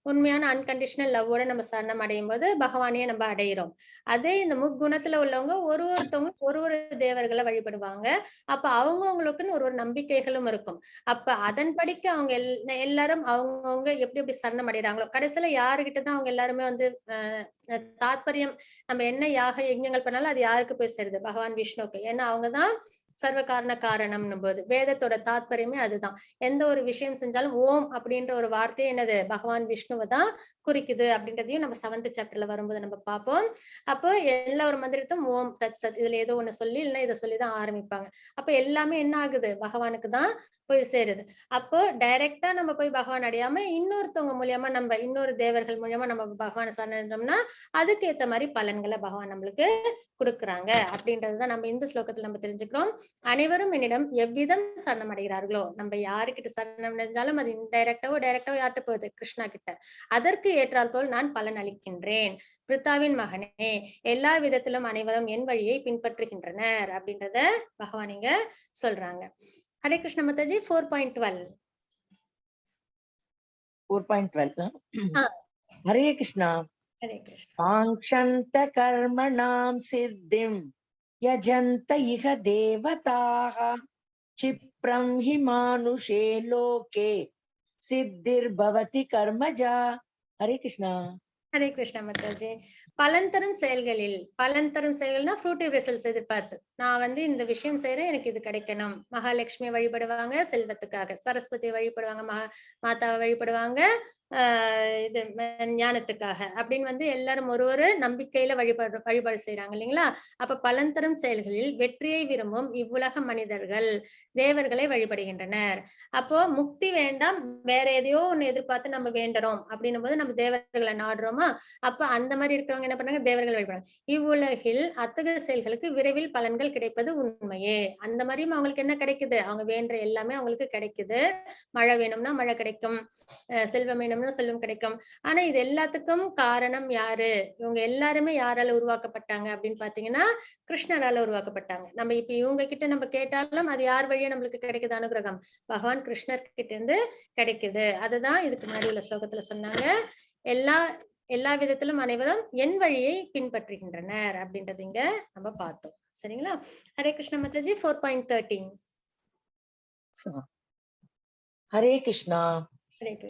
உண்மையான அன்கண்டிஷனல் லவ்வோட நம்ம சரணம் அடையும் போது பகவானையே நம்ம அடையிறோம். அதே இந்த முக்குணத்துல உள்ளவங்க ஒருத்தவங்க ஒரு தேவர்களை வழிபடுவாங்க. அப்ப அவங்கவுங்களுக்குன்னு ஒரு நம்பிக்கைகளும் இருக்கும். அப்ப அதன்படிக்க அவங்க எல்லாரும் அவங்கவுங்க எப்படி சரணம் அடைகிறாங்களோ, கடைசியில யாருகிட்டதான் அவங்க எல்லாருமே வந்து தாத்பரியம், நம்ம என்ன யாக யஜ்ஞங்கள் பண்ணாலும் அது யாருக்கு போய் சேருது, பகவான் விஷ்ணுக்கு. ஏன்னா அவங்கதான் சர்வ காரண காரணம்னு போது வேதத்தோட தாத்பரியமே அதுதான். எந்த ஒரு விஷயம் செஞ்சாலும் ஓம் அப்படின்ற ஒரு வார்த்தையே என்னது, பகவான் விஷ்ணுவை தான் குறிக்குது அப்படின்றதையும் நம்ம 7th சாப்டர்ல வரும்போது நம்ம பார்ப்போம். அப்போ எல்லா ஒரு மந்திரத்தும் ஓம் தத் சத், இதுல ஏதோ ஒண்ணு சொல்லி இல்லைன்னா இதை சொல்லிதான் ஆரம்பிப்பாங்க. அப்ப எல்லாமே என்ன ஆகுது, பகவானுக்கு தான் போய் சேருது. அப்போ டைரக்டா நம்ம போய் பகவான் அடையாம இன்னொருத்தவங்க மூலியமா, நம்ம இன்னொரு தேவர்கள் மூலியமா நம்ம பகவானை சார்ந்தோம்னா அதுக்கு ஏத்த மாதிரி பலன்களை பகவான் நம்மளுக்கு கொடுக்குறாங்க அப்படின்றதுதான் நம்ம இந்த ஸ்லோகத்துல நம்ம தெரிஞ்சுக்கிறோம். அனைவரும் என்னிடம் எவ்விதம் சரணம் அடைகிறார்களோ, நம்ம யாருக்கிட்ட சரணம் அடைஞ்சாலும் அது இன்டைரக்டாவோ டைரக்டாவோ யார்கிட்ட போகுது, கிருஷ்ணா கிட்ட. அதற்கு ஏற்றால் போல் நான் பலன் அளிக்கின்றேன். பிரித்தாவின் மகனே, எல்லா விதத்திலும் அனைவரும் என் வழியை பின்பற்றுகின்றனர் அப்படின்றத பகவான் இங்க சொல்றாங்க. ஹரே கிருஷ்ண மாதாஜி 4.12. 4.12. ஹரே கிருஷ்ணா. ஹரே கிருஷ்ண. காங்க்ஷந்த கர்மணாம் சித்திம் யஜந்த இஹ தேவதாः क्षिप्रं हि मानुषे लोके सिद्धिर्भवति कर्मजा. हरे कृष्णा. ஹரே கிருஷ்ண மாதாஜி. பலன் தரும் செயல்கள்னா ஃப்ரூட்டிவ் ரிசல்ட்ஸ் எதிர்பார்த்து நான் வந்து இந்த விஷயம் செய்யறேன், எனக்கு இது கிடைக்கணும். மகாலட்சுமி வழிபடுவாங்க செல்வத்துக்காக, சரஸ்வதி வழிபடுவாங்க, மாதாவை வழிபடுவாங்க இது ஞானத்துக்காக அப்படின்னு வந்து எல்லாரும் ஒரு நம்பிக்கையில வழிபாடு செய்யறாங்க இல்லைங்களா? அப்ப பலன் தரும் செயல்களில் வெற்றியை விரும்பும் இவ்வுலக மனிதர்கள் தேவர்களை வழிபடுகின்றனர். அப்போ முக்தி வேண்டாம், வேற எதையோ ஒண்ணு எதிர்பார்த்து நம்ம வேண்டுறோம் அப்படின்னும் போது நம்ம தேவர்களை நாடுறோமா? அப்ப அந்த மாதிரி இருக்கிறவங்க என்ன பண்றாங்க? தேவர்கள் வழிபடுறாங்க. இவ்வுலகில் அத்தகைய செயல்களுக்கு விரைவில் பலன்கள் கிடைப்பது உண்மையே. அந்த மாதிரியும் அவங்களுக்கு என்ன கிடைக்குது? அவங்க வேண்ட எல்லாமே அவங்களுக்கு கிடைக்குது. மழை வேணும்னா மழை கிடைக்கும், செல்வம் வேணும்னா செல்வம் கிடைக்கும். ஆனா இது எல்லாத்துக்கும் காரணம் யாரு? இவங்க எல்லாருமே யாரால உருவாக்கப்பட்டாங்க அப்படின்னு பாத்தீங்கன்னா கிருஷ்ணரால உருவாக்கப்பட்டாங்க. நம்ம இப்ப இவங்க கிட்ட நம்ம கேட்டாலும் அது யார் வழியா நம்மளுக்கு கிடைக்குது? அனுகிரகம் பகவான் கிருஷ்ணர் கிட்ட இருந்து கிடைக்குது. அதுதான் இதுக்கு முன்னாடி உள்ள ஸ்லோகத்துல சொன்னாங்க. எல்லா விதத்திலும் அனைவரும் என் வழியை பின்பற்றுகின்றனர் அப்படின்றது இங்க நம்ம பார்த்தோம். சரிங்களா? ஹரே கிருஷ்ண மாதாஜி 4.13. ஹரே கிருஷ்ணா.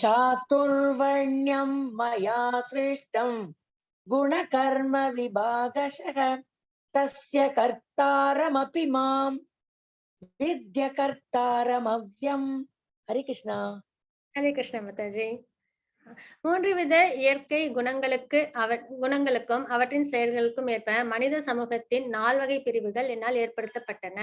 சாதுர்வர்ண்யம் மயா சிருஷ்டம் குணகர்ம விபாகசஹ தஸ்ய கர்த்தாரமபி மாம் வித்ய கர்த்தாரமவ்யம். ஹரே கிருஷ்ணா. ஹரே கிருஷ்ண மாதாஜி. 3 வித இயற்கை குணங்களுக்கும் அவற்றின் செயல்களுக்கும் ஏற்ப மனித சமூகத்தின் 4 வகை பிரிவுகள் என்னால் ஏற்படுத்தப்பட்டன.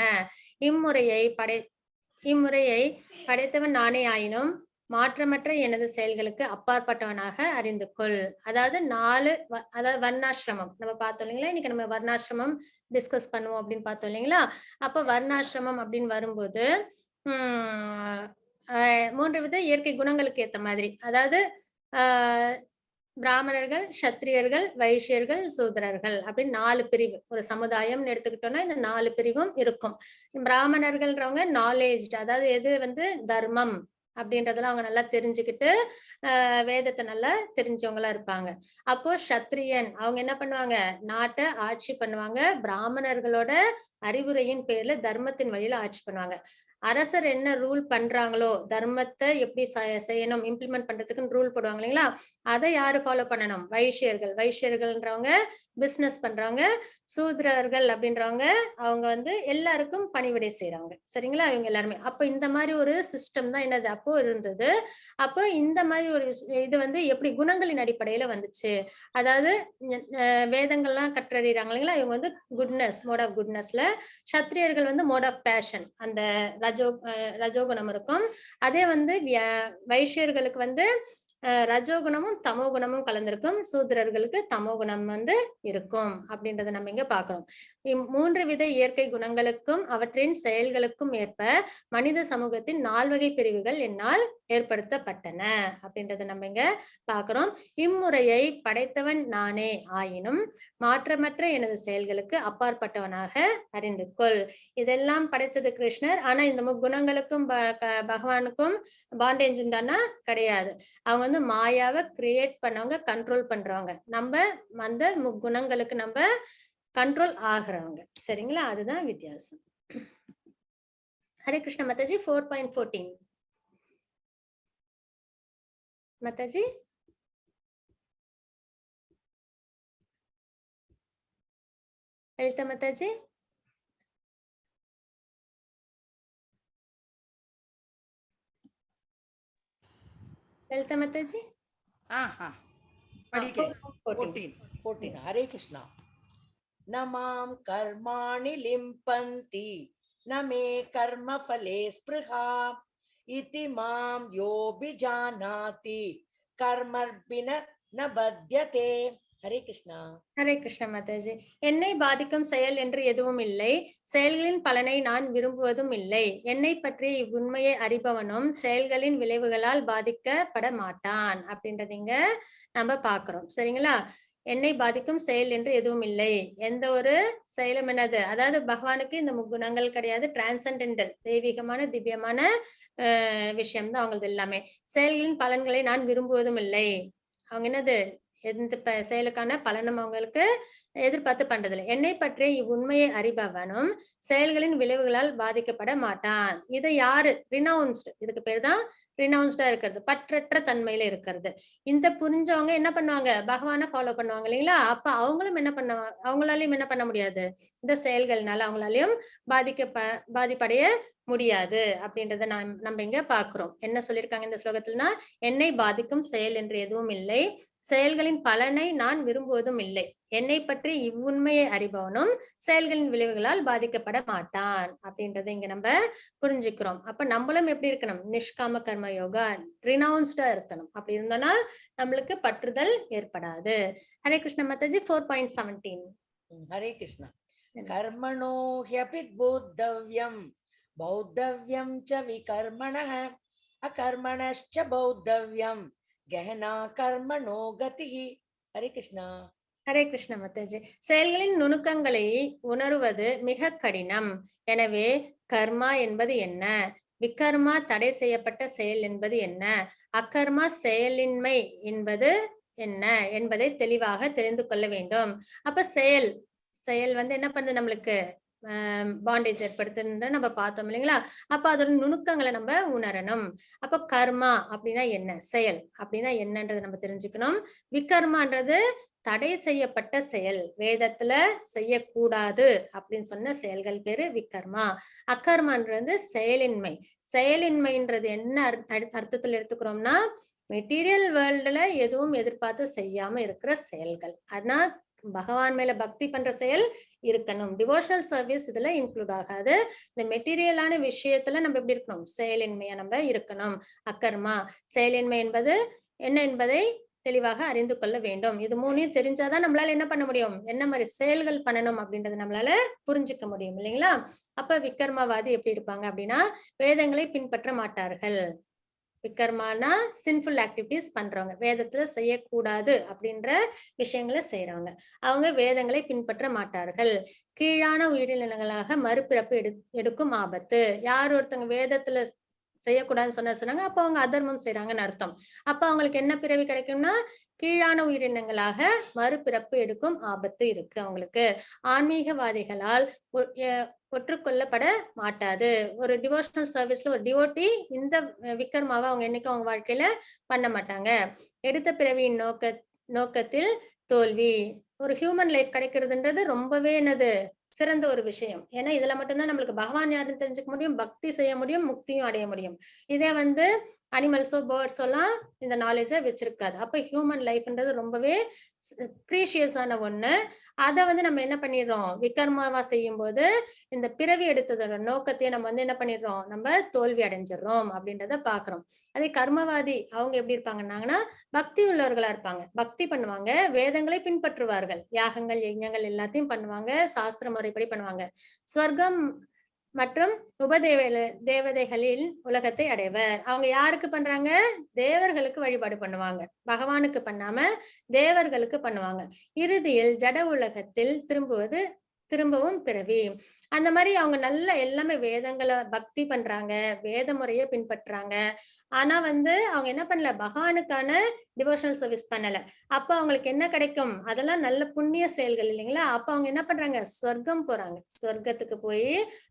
இம்முறையை படைத்தவன் நானே ஆயினும் மாற்றமற்ற எனது செயல்களுக்கு அப்பாற்பட்டவனாக அறிந்து கொள். அதாவது 4 அதாவது வர்ணாசிரமம் நம்ம பார்த்தோம் இல்லைங்களா? இன்னைக்கு நம்ம வர்ணாசிரமம் டிஸ்கஸ் பண்ணுவோம் அப்படின்னு பார்த்தோம் இல்லைங்களா? அப்ப வர்ணாசிரமம் அப்படின்னு வரும்போது 3 வித இயற்கை குணங்களுக்கு ஏத்த மாதிரி, அதாவது பிராமணர்கள், சத்திரியர்கள், வைசியர்கள், சூத்திரர்கள் அப்படின்னு 4 பிரிவு. ஒரு சமுதாயம் எடுத்துக்கிட்டோம்னா இந்த 4 பிரிவும் இருக்கும். பிராமணர்கள்ன்றவங்க நாலேஜ், அதாவது எது வந்து தர்மம் அப்படின்றதெல்லாம் அவங்க நல்லா தெரிஞ்சுக்கிட்டு வேதத்தை நல்லா தெரிஞ்சவங்களா இருப்பாங்க. அப்போ சத்திரியன் அவங்க என்ன பண்ணுவாங்க? நாட்டை ஆட்சி பண்ணுவாங்க. பிராமணர்களோட அறிவுரையின் பேர்ல தர்மத்தின் வழியில ஆட்சி பண்ணுவாங்க. அரசர் என்ன ரூல் பண்றாங்களோ, தர்மத்தை எப்படி செய்யணும் இம்ப்ளிமெண்ட் பண்றதுக்குன்னு ரூல் போடுவாங்க இல்லைங்களா? அதை யாரு ஃபாலோ பண்ணணும்? வைசியர்கள்ன்றவங்க பிசினஸ் பண்றாங்க. சூத்ரர்கள் அப்படின்றவங்க அவங்க வந்து எல்லாருக்கும் பணிவிடை செய்யறாங்க. சரிங்களா? இவங்க எல்லாருமே. அப்ப இந்த மாதிரி ஒரு சிஸ்டம் தான் என்னது அப்போ இருந்தது. அப்போ இந்த மாதிரி ஒரு இது வந்து எப்படி குணங்களின் அடிப்படையில வந்துச்சு. அதாவது வேதங்கள்லாம் கற்றறிறாங்க இல்லைங்களா? இவங்க வந்து குட்னஸ், மோட் ஆஃப் குட்னஸ்ல, சத்திரியர்கள் வந்து மோட் ஆஃப் பேஷன், அந்த ரஜோகுணம் இருக்கும். அதே வந்து வைசியர்களுக்கு வந்து ரஜோகுணமும் தமோ குணமும் கலந்திருக்கும். சூத்திரர்களுக்கு தமோ குணம் வந்து இருக்கும் அப்படின்றத நம்ம இங்க பாக்குறோம். 3 வித இயற்கை குணங்களுக்கும் அவற்றின் செயல்களுக்கும் ஏற்ப மனித சமூகத்தின் 4 வகை பிரிவுகள் என்னால் ஏற்படுத்தப்பட்டன அப்படின்றத நம்ம இங்க பாக்குறோம். இம்முறையை படைத்தவன் நானே ஆயினும் மாற்றமற்ற எனது செயல்களுக்கு அப்பாற்பட்டவனாக அறிந்து கொள். இதெல்லாம் படைச்சது கிருஷ்ணர். ஆனா இந்த முக்குணங்களுக்கும் பகவானுக்கும் பாண்டேஜ் உண்டானா கிடையாது. அவங்க வந்து மாயாவை கிரியேட் பண்ணவங்க, கண்ட்ரோல் பண்றவங்க. நம்ம அந்த முக்குணங்களுக்கு நம்ம கண்ட்ரோல் ஆகுறவங்க. சரிங்களா? அதுதான் வித்தியாசம். ஹரே கிருஷ்ண மாதாஜி 4.14. மாதாஜி லலிதா மாதாஜி லலிதா மாதாஜி படிக்கிறேன். 14. ஹரே கிருஷ்ணா. நமாம் கர்மாணி லிம்பந்தி நமே கர்ம ஃபலே ஸ்பிருஹா இதி மாம் யோபிஜானாதி கர்மர்பின ந பத்யதே. ஹரே கிருஷ்ணா. ஹரே கிருஷ்ண மாதாஜி. என்னை பாதிக்கும் செயல் என்று எதுவும் இல்லை, செயல்களின் பலனை நான் விரும்புவதும் இல்லை. என்னை பற்றிய இவ்வுண்மையை அறிபவனும் செயல்களின் விளைவுகளால் பாதிக்கப்பட மாட்டான் அப்படின்றதுங்க நம்ம பாக்குறோம். சரிங்களா? என்னை பாதிக்கும் செயல் என்று எதுவும் இல்லை. எந்த ஒரு செயலும் என்னது, அதாவது பகவானுக்கு இந்த முக்குணங்கள் கிடையாது. டிரான்சென்டென்டல், தெய்வீகமான திவ்யமான விஷயம் தான் அவங்களது எல்லாமே. செயல்களின் பலன்களை நான் விரும்புவதும் இல்லை. அவங்க என்னது, எந்த செயலுக்கான பலனும் அவங்களுக்கு எதிர்பார்த்து பண்றதில்லை. என்னை பற்றிய இவ்வுண்மையை அறிபவனும் செயல்களின் விளைவுகளால் பாதிக்கப்பட மாட்டான். இதை யாரு ரினவுன்ஸ்டு, இதுக்கு பேர் தான் ரினவுன்ஸ்டா இருக்கிறது, பற்றற்ற தன்மையில இருக்கிறது. இந்த புரிஞ்சவங்க என்ன பண்ணுவாங்க, பகவானை ஃபாலோ பண்ணுவாங்க இல்லைங்களா? அப்ப அவங்களும் என்ன பண்ணுவாங்க, அவங்களாலையும் என்ன பண்ண முடியாது, இந்த செயல்கள்னால அவங்களாலையும் பாதிப்படைய முடியாது அப்படின்றத நம்ம இங்க பாக்குறோம். என்ன சொல்லியிருக்காங்க இந்த ஸ்லோகத்தில்னா, என்னை பாதிக்கும் செயல் என்று எதுவும் இல்லை, செயல்களின் பலனை நான் விரும்புவதும் இல்லை, என்னை பற்றி இவ்வுண்மையை அறிபவனும் செயல்களின் விளைவுகளால் பாதிக்கப்பட மாட்டான் அப்படின்றத இங்க நம்ம புரிஞ்சுக்கிறோம். அப்ப நம்மளும் எப்படி இருக்கணும், நிஷ்காம கர்ம யோகா, ரினவுன்ஸ்டா இருக்கணும். அப்படி இருந்தோம்னா நம்மளுக்கு பற்றுதல் ஏற்படாது. ஹரே கிருஷ்ண மாதாஜி. 4.17. ஹரே கிருஷ்ணா. கர்மணோ ஹ்யபி போத்தவ்யம் பௌத்தவ்யம் ச விகர்மணः அகர்மணश्च பௌத்தவ்யம் கஹனா கர்மணோ கதிஹி. ஹரே கிருஷ்ணா. ஹரே கிருஷ்ண மாதாஜி. செயல்களின் நுணுக்கங்களை உணர்வது மிக கடினம். எனவே கர்மா என்பது என்ன, விகர்மா தடை செய்யப்பட்ட செயல் என்பது என்ன, அகர்மா செயலின்மை என்பது என்ன என்பதை தெளிவாக தெரிந்து கொள்ள வேண்டும். அப்ப செயல் வந்து என்ன பண்ணுது, நம்மளுக்கு பாண்டேஜ் ஏற்படுத்துன்ற நம்ம பார்த்தோம் இல்லைங்களா? அப்ப அதோட நுணுக்கங்களை நம்ம உணரணும். அப்ப கர்மா அப்படின்னா என்ன, செயல் அப்படின்னா என்னன்றதை நம்ம தெரிஞ்சுக்கணும். விகர்மான்றது தடை செய்யப்பட்ட செயல், வேதத்துல செய்யக்கூடாது அப்படின்னு சொன்ன செயல்கள் பேரு விகர்மா. அகர்மான்றது செயலின்மை. செயலின்மைன்றது என்ன அர்த்தத்துல எடுத்துக்கிறோம்னா, மெட்டீரியல் வேர்ல்டுல எதுவும் எதிர்பார்த்து செய்யாம இருக்கிற செயல்கள். அதனால பகவான் மேல பக்தி பண்ற செயல் இருக்கணும். டிவோஷனல் சர்வீஸ் இதுல இன்க்ளூட் ஆகாது. இந்த மெட்டீரியலான விஷயத்துல நம்ம எப்படி இருக்கணும், செயலின்மையா நம்ம இருக்கணும். அகர்மா செயலின்மை என்பது என்ன என்பதை தெளிவாக அறிந்து கொள்ள வேண்டும். இது மூணையும் தெரிஞ்சாதான் நம்மளால என்ன பண்ண முடியும், என்ன மாதிரி செயல்கள் பண்ணணும் அப்படின்றத நம்மளால புரிஞ்சுக்க முடியும் இல்லைங்களா? அப்ப விகர்மவாதி எப்படி இருப்பாங்க அப்படின்னா, வேதங்களை பின்பற்ற மாட்டார்கள். விகர்மானா சின்ஃபுல் ஆக்டிவிட்டிஸ் பண்றவங்க, வேதத்துல செய்யக்கூடாது அப்படின்ற விஷயங்களை செய்யறவங்க. அவங்க வேதங்களை பின்பற்ற மாட்டார்கள். கீழான உயிரினங்களாக மறுபிறப்பு எடுக்கும் ஆபத்து. யார் ஒருத்தவங்க வேதத்துல செய்யக்கூடாதுன்னு சொன்னாங்க, அப்ப அவங்க அதர்மம் செய்யறாங்கன்னு அர்த்தம். அப்ப அவங்களுக்கு என்ன பிறவி கிடைக்கும்னா, கீழான உயிரினங்களாக மறுபிறப்பு எடுக்கும் ஆபத்து இருக்கு அவங்களுக்கு. ஆன்மீகவாதிகளால் ஒற்றுக்கொள்ளப்பட மாட்டாது. ஒரு டிவோஷனல் சர்வீஸ்ல ஒரு டிவோட்டி இந்த விகர்மாவை அவங்க என்னைக்கும் அவங்க வாழ்க்கையில பண்ண மாட்டாங்க. எடுத்த பிறவியின் நோக்கத்தில் தோல்வி. ஒரு ஹியூமன் லைஃப் கிடைக்கிறதுன்றது ரொம்பவே என்னது, சிறந்த ஒரு விஷயம். ஏன்னா இதுல மட்டும்தான் நம்மளுக்கு பகவான் யாருன்னு தெரிஞ்சுக்க முடியும், பக்தி செய்ய முடியும், முக்தியும் அடைய முடியும். இதே வந்து அனிமல்ஸோ பேர்ட்ஸ் எல்லாம் இந்த நாலேஜை வச்சிருக்காது. அப்ப ஹியூமன் லைஃப்ன்றது ரொம்பவே ப்ரீஷியஸான ஒண்ணு. அதை வந்து நம்ம என்ன பண்ணிடுறோம், விகர்மாவா செய்யும் போது இந்த பிறவி எடுத்ததோட நோக்கத்தையே நம்ம வந்து என்ன பண்ணிடுறோம், நம்ம தோல்வி அடைஞ்சிடறோம் அப்படின்றத பாக்குறோம். அதே கர்மவாதி அவங்க எப்படி இருப்பாங்கன்னா, பக்தி உள்ளவர்களா இருப்பாங்க, பக்தி பண்ணுவாங்க, வேதங்களை பின்பற்றுவார்கள், யாகங்கள் யஜ்ஞங்கள் எல்லாத்தையும் பண்ணுவாங்க, சாஸ்திர முறைப்படி பண்ணுவாங்க. ஸ்வர்க்கம் மற்றும் தேவதைகளில் உலகத்தை அடைவர். அவங்க யாருக்கு பண்றாங்க, தேவர்களுக்கு வழிபாடு பண்ணுவாங்க, பகவானுக்கு பண்ணாம தேவர்களுக்கு பண்ணுவாங்க. இறுதியில் ஜட உலகத்தில் திரும்பவும் பிறவி. அந்த மாதிரி அவங்க நல்ல எல்லாமே வேதங்களை பக்தி பண்றாங்க, வேத முறையை பின்பற்றாங்க. ஆனா வந்து அவங்க என்ன பண்ணல, பகவானுக்கான டிவோஷனல் சர்வீஸ் பண்ணல. அப்ப அவங்களுக்கு என்ன கிடைக்கும், அதெல்லாம் நல்ல புண்ணிய செயல்கள் இல்லைங்களா? அப்ப அவங்க என்ன பண்றாங்க, சொர்க்கம் போறாங்க. சொர்க்கத்துக்கு போய்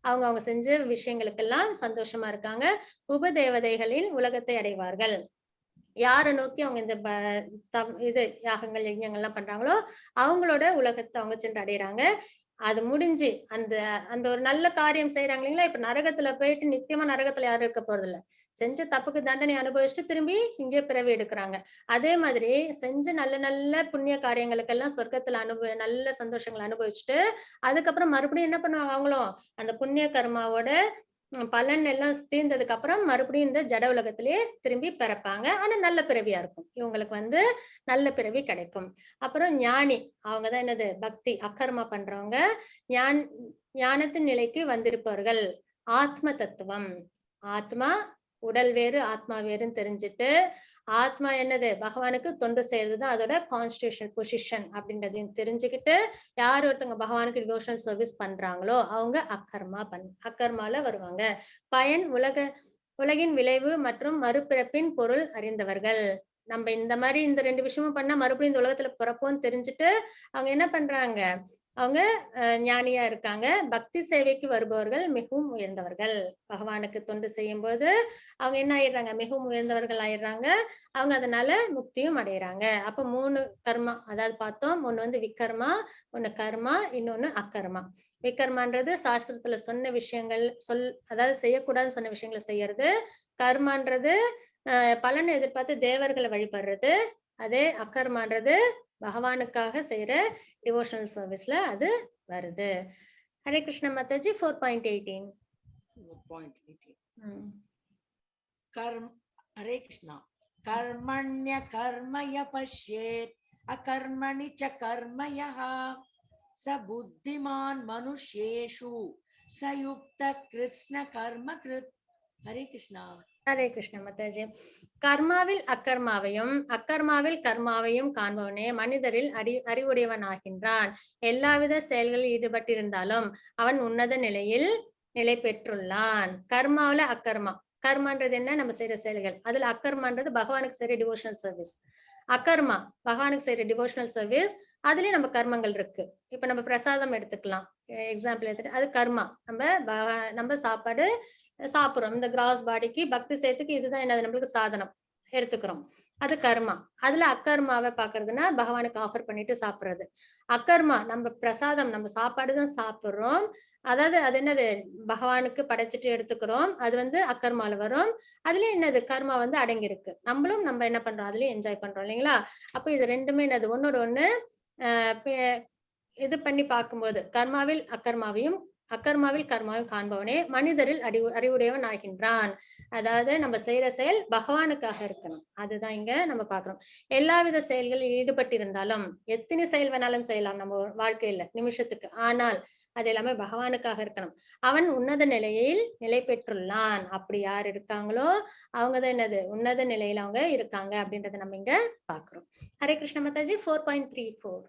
அவங்க செஞ்ச விஷயங்களுக்கெல்லாம் சந்தோஷமா இருக்காங்க. உபதேவதைகளின் உலகத்தை அடைவார்கள். யாரை நோக்கி அவங்க இந்த இது யாகங்கள் யஜ்ஞங்கள்லாம் பண்றாங்களோ அவங்களோட உலகத்தை அவங்க சென்று அடையிறாங்க. அது முடிஞ்சு அந்த ஒரு நல்ல காரியம் செய்யறாங்க இல்லைங்களா? இப்ப நரகத்துல போயிட்டு நித்தியமா நரகத்துல யாரும் இருக்க போறது இல்ல. செஞ்ச தப்புக்கு தண்டனை அனுபவிச்சுட்டு திரும்பி இங்கே பிறவி எடுக்கிறாங்க. அதே மாதிரி செஞ்ச நல்ல நல்ல புண்ணிய காரியங்களுக்கெல்லாம் சொர்க்கத்துல நல்ல சந்தோஷங்களை அனுபவிச்சுட்டு அதுக்கப்புறம் மறுபடியும் என்ன பண்ணுவாங்க, அவங்களும் அந்த புண்ணிய கர்மாவோட பலன் எல்லாம் தீர்ந்ததுக்கு அப்புறம் மறுபடியும் இந்த ஜட உலகத்திலேயே திரும்பி பிறப்பாங்க. ஆனா நல்ல பிறவியா இருக்கும், இவங்களுக்கு வந்து நல்ல பிறவி கிடைக்கும். அப்புறம் ஞானி, அவங்கதான் என்னது, பக்தி அக்கர்மா பண்றவங்க, ஞானத்தின் நிலைக்கு வந்திருப்பவர்கள். ஆத்ம தத்துவம், ஆத்மா உடல் வேறு ஆத்மா வேறுன்னு தெரிஞ்சுட்டு ஆத்மா என்னது, பகவானுக்கு தொண்டு செய்யறதுதான் அதோட கான்ஸ்டியூஷன் பொசிஷன் அப்படின்றதையும் தெரிஞ்சுக்கிட்டு யார் ஒருத்தவங்க பகவானுக்கு டிவோஷனல் சர்வீஸ் பண்றாங்களோ அவங்க அக்கர்மால வருவாங்க. பயன் உலகின் விளைவு மற்றும் மறுபிறப்பின் பொருள் அறிந்தவர்கள். நம்ம இந்த மாதிரி இந்த 2 விஷயமும் பண்ணா மறுபடியும் இந்த உலகத்துல பிறப்போம்னு தெரிஞ்சுட்டு அவங்க என்ன பண்றாங்க, அவங்க ஞானியா இருக்காங்க. பக்தி சேவைக்கு வருபவர்கள் மிகவும் உயர்ந்தவர்கள். பகவானுக்கு தொண்டு செய்யும் போது அவங்க என்ன ஆயிடுறாங்க, மிகவும் உயர்ந்தவர்கள் ஆயிடுறாங்க. அவங்க அதனால முக்தியும் அடையறாங்க. அப்ப 3 கர்மா அதாவது பார்த்தோம். ஒண்ணு வந்து விகர்மா, ஒண்ணு கர்மா, இன்னொன்னு அக்கர்மா. விகர்மான்றது சாஸ்திரத்துல சொன்ன விஷயங்கள் அதாவது செய்யக்கூடாதுன்னு சொன்ன விஷயங்களை செய்யறது. கர்மான்றது பலனை எதிர்பார்த்து தேவர்களை வழிபடுறது. அதே அக்கர்மான்றது பகவானுக்காக செய்யற டிவோஷனல் சர்வீஸ்ல அது வருது. ஹரே கிருஷ்ண மாதாஜி 4.18. 4.18 கர்ம. ஹரே கிருஷ்ணா. கர்மண்ய கர்மய பஷ்யேத் அகர்மணி ச கர்மயः ச புத்திமான் மனுஷ்யேஷு சயுக்த கிருஷ்ண கர்ம கிருத். ஹரே கிருஷ்ணா. ஹரே கிருஷ்ண மாதாஜி. கர்மாவில் அக்கர்மாவையும் அக்கர்மாவில் கர்மாவையும் காண்பவனே மனிதரில் அறிவுடையவன் ஆகின்றான். எல்லாவித செயல்களில் ஈடுபட்டிருந்தாலும் அவன் உன்னத நிலையில் நிலை பெற்றுள்ளான். கர்மாவில அக்கர்மா, கர்மான்றது என்ன, நம்ம செய்யற செயல்கள். அதுல அக்கர்மான்றது பகவானுக்கு செய்யற டிவோஷனல் சர்வீஸ். அக்கர்மா பகவானுக்கு செய்யற டிவோஷனல் சர்வீஸ், அதுலயும் நம்ம கர்மங்கள் இருக்கு. இப்ப நம்ம பிரசாதம் எடுத்துக்கலாம், எக்ஸாம்பிள் எடுத்துட்டு அது கர்மா. நம்ம சாப்பாடு சாப்பிடுறோம், இந்த கிராஸ் பாடிக்கு பக்தி செய்யறதுக்கு இதுதான் என்னது நம்மளுக்கு சாதனம் எடுத்துக்கிறோம், அது கர்மா. அதுல அக்கர்மாவை பாக்குறதுன்னா பகவானுக்கு ஆஃபர் பண்ணிட்டு சாப்பிடுறது. அக்கர்மா நம்ம பிரசாதம் நம்ம சாப்பாடுதான் சாப்பிடுறோம், அதாவது அது என்னது பகவானுக்கு படைச்சிட்டு எடுத்துக்கிறோம், அது வந்து அக்கர்மால வரும். அதுலயும் என்னது கர்மா வந்து அடங்கி இருக்கு. நம்மளும் நம்ம என்ன பண்றோம் அதுலயும் என்ஜாய் பண்றோம் இல்லைங்களா. அப்ப இது ரெண்டுமே என்னது ஒன்னோட ஒண்ணு இது பண்ணி பார்க்கும்போது கர்மாவில் அக்கர்மாவையும் அக்கர்மாவில் கர்மாவையும் காண்பவனே மனிதரில் அறிவுடையவன் ஆகின்றான். அதாவது நம்ம செய்யற செயல் பகவானுக்காக இருக்கணும், அதுதான் இங்க நம்ம பாக்குறோம். எல்லாவித செயல்களில் ஈடுபட்டிருந்தாலும் எத்தனை செயல் வேணாலும் செய்யலாம் நம்ம வாழ்க்கையில நிமிஷத்துக்கு, ஆனால் அது எல்லாமே பகவானுக்காக இருக்கணும். அவன் உன்னத நிலையில் நிலை பெற்றுள்ளான். அப்படி யார் இருக்காங்களோ அவங்கதான் என்னது உன்னத நிலையில அவங்க இருக்காங்க அப்படின்றத நம்ம இங்க பாக்குறோம். ஹரே கிருஷ்ண மாதாஜி 4.34.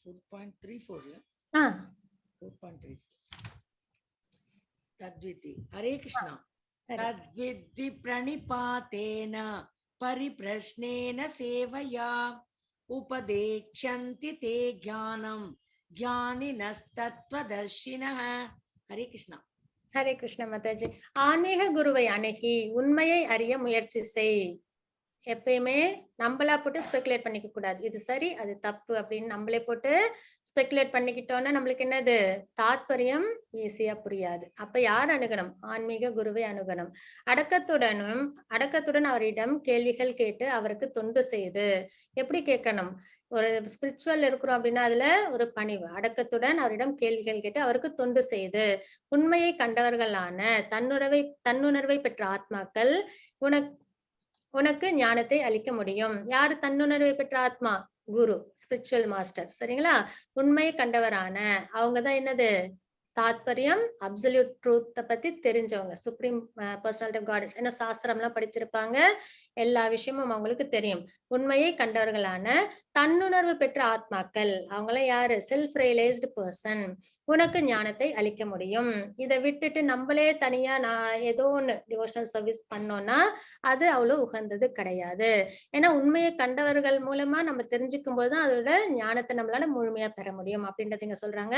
4.34 4.34 தத்விதி. ஹரே கிருஷ்ணா. தத்விதி பிரணிபாதேன பரிப்ரஷ்னேன சேவையா உபதேக்ஷந்தி தே ஞானம் ஞானினஸ்தத்வதர்ஷினஹ. ஹரே கிருஷ்ணா. ஹரே கிருஷ்ண மாதாஜி. ஆன்மீக குருவை அணுகி உண்மையை அறிய முயற்சி செய். எப்பயுமே நம்மளா போட்டு ஸ்பெகுலேட் பண்ணிக்க கூடாது, இது சரி அது தப்பு அப்படின்னு நம்மளே போட்டு ஸ்பெகுலேட் பண்ணிக்கிட்டோம்னா நம்மளுக்கு என்னது தாத்பரியம் ஈஸியா புரியாது. அப்ப யார் அணுகணும், ஆன்மீக குருவை அணுகணும். அடக்கத்துடன் அவரிடம் கேள்விகள் கேட்டு அவருக்கு தொண்டு செய்து. எப்படி கேட்கணும், ஒரு ஸ்பிரிச்சுவல் இருக்கிறோம் அப்படின்னா அதுல ஒரு பணிவு, அடக்கத்துடன் அவரிடம் கேள்விகள் கேட்டு அவருக்கு தொண்டு செய்து. உண்மையை கண்டவர்களான தன்னுணர்வை பெற்ற ஆத்மாக்கள் உனக்கு ஞானத்தை அளிக்க முடியும். யாரு தன்னுணர்வை பெற்ற ஆத்மா, குரு, ஸ்பிரிச்சுவல் மாஸ்டர், சரிங்களா. உண்மையை கண்டவரான அவங்கதான் என்னது தாத்பரியம் அப்சல்யூட் ட்ரூத்த பத்தி தெரிஞ்சவங்க, சுப்ரீம் பர்சனாலிட்டி ஆஃப் காட். ஏன்னா சாஸ்திரம் எல்லாம் படிச்சிருப்பாங்க, எல்லா விஷயமும் அவங்களுக்கு தெரியும். உண்மையை கண்டவர்களான தன்னுணர்வு பெற்ற ஆத்மாக்கள், அவங்களாம் யாரு, செல்ஃப் ரியலைஸ்டு பர்சன், உனக்கு ஞானத்தை அளிக்க முடியும். இதை விட்டுட்டு நம்மளே தனியா நான் ஏதோ ஒண்ணு டிவோஷனல் சர்வீஸ் பண்ணோம்னா அது அவ்வளவு உகந்தது கிடையாது. ஏன்னா உண்மையை கண்டவர்கள் மூலமா நம்ம தெரிஞ்சுக்கும் போதுதான் அதோட ஞானத்தை நம்மளால முழுமையா பெற முடியும் அப்படின்றத இங்க சொல்றாங்க.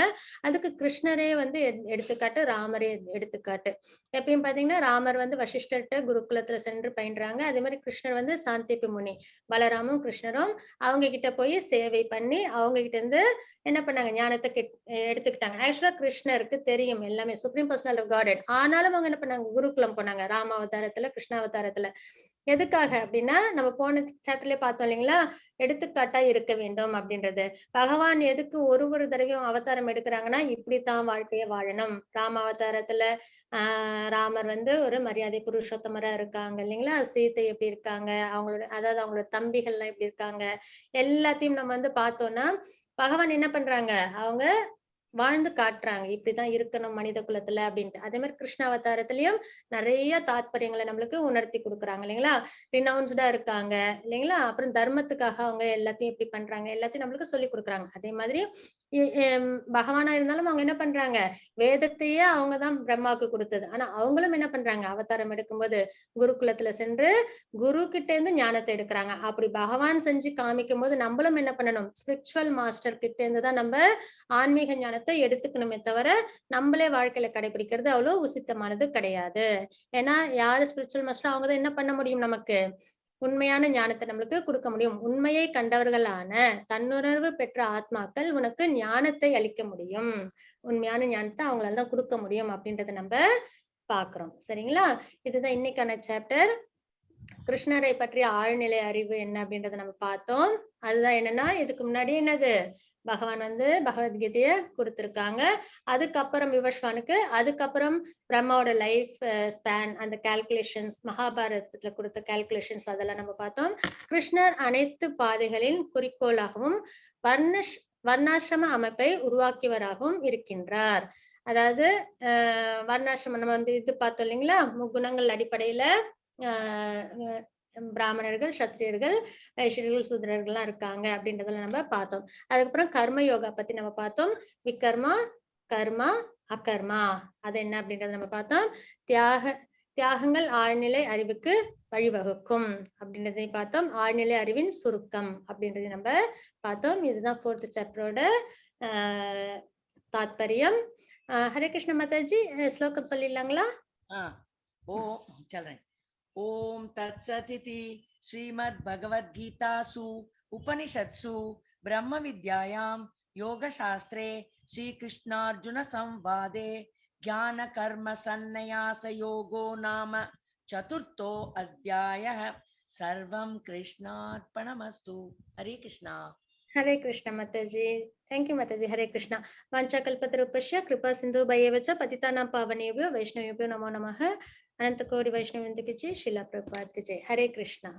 அதுக்கு கிருஷ்ணரே வந்து எடுத்துக்காட்டு, ராமரே எடுத்துக்காட்டு. எப்பயும் பாத்தீங்கன்னா ராமர் வந்து வசிஷ்டர்கிட்ட குருகுலத்துல சென்று பயின்றாங்க. அதே மாதிரி கிருஷ்ணர் வந்து சாந்திப்பு முனி, பலராமும் கிருஷ்ணரும் அவங்க கிட்ட போய் சேவை பண்ணி அவங்க கிட்ட இருந்து என்ன பண்ணாங்க, ஞானத்தை எடுத்துக்கிட்டாங்க. ஆக்சுவலா கிருஷ்ணருக்கு தெரியும் எல்லாமே, சுப்ரீம் பர்சனாலிட்டி ஆஃப் காட். ஆனாலும் அவங்க என்ன பண்ணாங்க, குருகுலம் போனாங்க ராமாவதாரத்துல கிருஷ்ணாவதாரத்துல. எதுக்காக அப்படின்னா நம்ம போன சாப்டர்லயே பார்த்தோம் இல்லைங்களா, எடுத்துக்காட்டா இருக்க வேண்டும் அப்படின்றது. பகவான் எதுக்கு ஒரு தடவையும் அவதாரம் எடுக்கிறாங்கன்னா இப்படித்தான் வாழ்க்கைய வாழணும். ராம அவதாரத்துல ராமர் வந்து ஒரு மரியாதை புருஷோத்தமரா இருக்காங்க இல்லைங்களா, சீதை எப்படி இருக்காங்க, அதாவது அவங்களோட தம்பிகள்லாம் எப்படி இருக்காங்க, எல்லாத்தையும் நம்ம வந்து பார்த்தோம்னா பகவான் என்ன பண்றாங்க, அவங்க வாழ்ந்து காட்டுறாங்க. இப்படிதான் இருக்கணும் மனித குலத்துல அப்படின்ட்டு. அதே மாதிரி கிருஷ்ண அவதாரத்திலயும் நிறைய தாத்பரியங்களை நம்மளுக்கு உணர்த்தி கொடுக்குறாங்க இல்லைங்களா? ரினவுன்ஸ்டா இருக்காங்க இல்லைங்களா? அப்புறம் தர்மத்துக்காக அவங்க எல்லாத்தையும் எப்படி பண்றாங்க எல்லாத்தையும் நம்மளுக்கு சொல்லி கொடுக்குறாங்க. அதே மாதிரி பகவானா இருந்தாலும் அவங்க என்ன பண்றாங்க? வேதத்தையே அவங்கதான் பிரம்மாவுக்கு கொடுத்தது. ஆனா அவங்களும் என்ன பண்றாங்க? அவதாரம் எடுக்கும்போது குருகுலத்துல சென்று குரு கிட்ட இருந்து ஞானத்தை எடுக்கிறாங்க. அப்படி பகவான் செஞ்சு காமிக்கும் போது நம்மளும் என்ன பண்ணணும்? ஸ்பிரிச்சுவல் மாஸ்டர் கிட்ட இருந்து தான் நம்ம ஆன்மீக ஞானத்தை எடுத்துக்கணுமே தவிர நம்மளே வாழ்க்கையில கடைபிடிக்கிறது அவ்வளவு உசித்தமானது கிடையாது. ஏன்னா யாரு ஸ்பிரிச்சுவல் மாஸ்டர் அவங்க தான் என்ன பண்ண முடியும்? நமக்கு உண்மையான ஞானத்தை நம்மளுக்கு கொடுக்க முடியும். உண்மையை கண்டவர்களான தன்னுணர்வு பெற்ற ஆத்மாக்கள் உனக்கு ஞானத்தை அளிக்க முடியும். உண்மையான ஞானத்தை அவங்களால தான் கொடுக்க முடியும் அப்படின்றத நம்ம பாக்குறோம். சரிங்களா? இதுதான் இன்னைக்கான சாப்டர். கிருஷ்ணரை பற்றிய ஆழ்நிலை அறிவு என்ன அப்படின்றத நம்ம பார்த்தோம். அதுதான் என்னன்னா இதுக்கு முன்னாடி என்னது பகவான் பகவத்கீதைய கொடுத்திருக்காங்க. அதுக்கப்புறம் விவஸ்வானுக்கு அதுக்கப்புறம் பிரம்மாவோட லைஃப் ஸ்பேன் அந்த கால்குலேஷன்ஸ் மகாபாரதத்துல கொடுத்த கால்குலேஷன்ஸ் அதெல்லாம் நம்ம பார்த்தோம். கிருஷ்ணர் அனைத்து பாதைகளின் குறிக்கோளாகவும் வர்ணாசிரம அமைப்பை உருவாக்கியவராகவும் இருக்கின்றார். அதாவது வர்ணாசிரமம் நம்ம இது பார்த்தோம் இல்லைங்களா? முக்குணங்கள் அடிப்படையில பிராமணர்கள், சத்திரியர்கள், வைஷ்யர்கள், சூத்திரர்கள்லாம் இருக்காங்க அப்படின்றதெல்லாம் நம்ம பார்த்தோம். அதுக்கப்புறம் கர்ம யோகா பத்தி நம்ம பார்த்தோம். விகர்மா, கர்மா, அகர்மா அது என்ன அப்படின்றத நம்ம பார்த்தோம். தியாகங்கள் ஆழ்நிலை அறிவுக்கு வழிவகுக்கும் அப்படின்றதையும் பார்த்தோம். ஆழ்நிலை அறிவின் சுருக்கம் அப்படின்றதையும் நம்ம பார்த்தோம். இதுதான் 4th சாப்டரோட தாத்பரியம். ஹரே கிருஷ்ண மாதாஜி ஸ்லோகம் சொல்லிடலாங்களா? சொல்றேன். ஓம் தத்சதிதி ஸ்ரீமத் பகவத்கீதாசு உபனிஷத்சு பிரம்ம வித்யாயாம் யோக சாஸ்திரே ஸ்ரீ கிருஷ்ணார்ஜுன சம்வாதே ஞான கர்ம சந்நியாச யோகோ நாம சதுர்த்தோ அத்தியாயः. சர்வம் கிருஷ்ணார்ப்பணமஸ்து. Hare Krishna. Hare Krishna Mataji. Thank you Mataji. Hare Krishna. Vanchakalpatarupasya kripa sindhu bhayevacha patitanam pavanebhyo vaishnavebhyo namo namaha. Ananta kodi vaishnavindiki jai. Srila Prabhupada ki jai. Hare Krishna.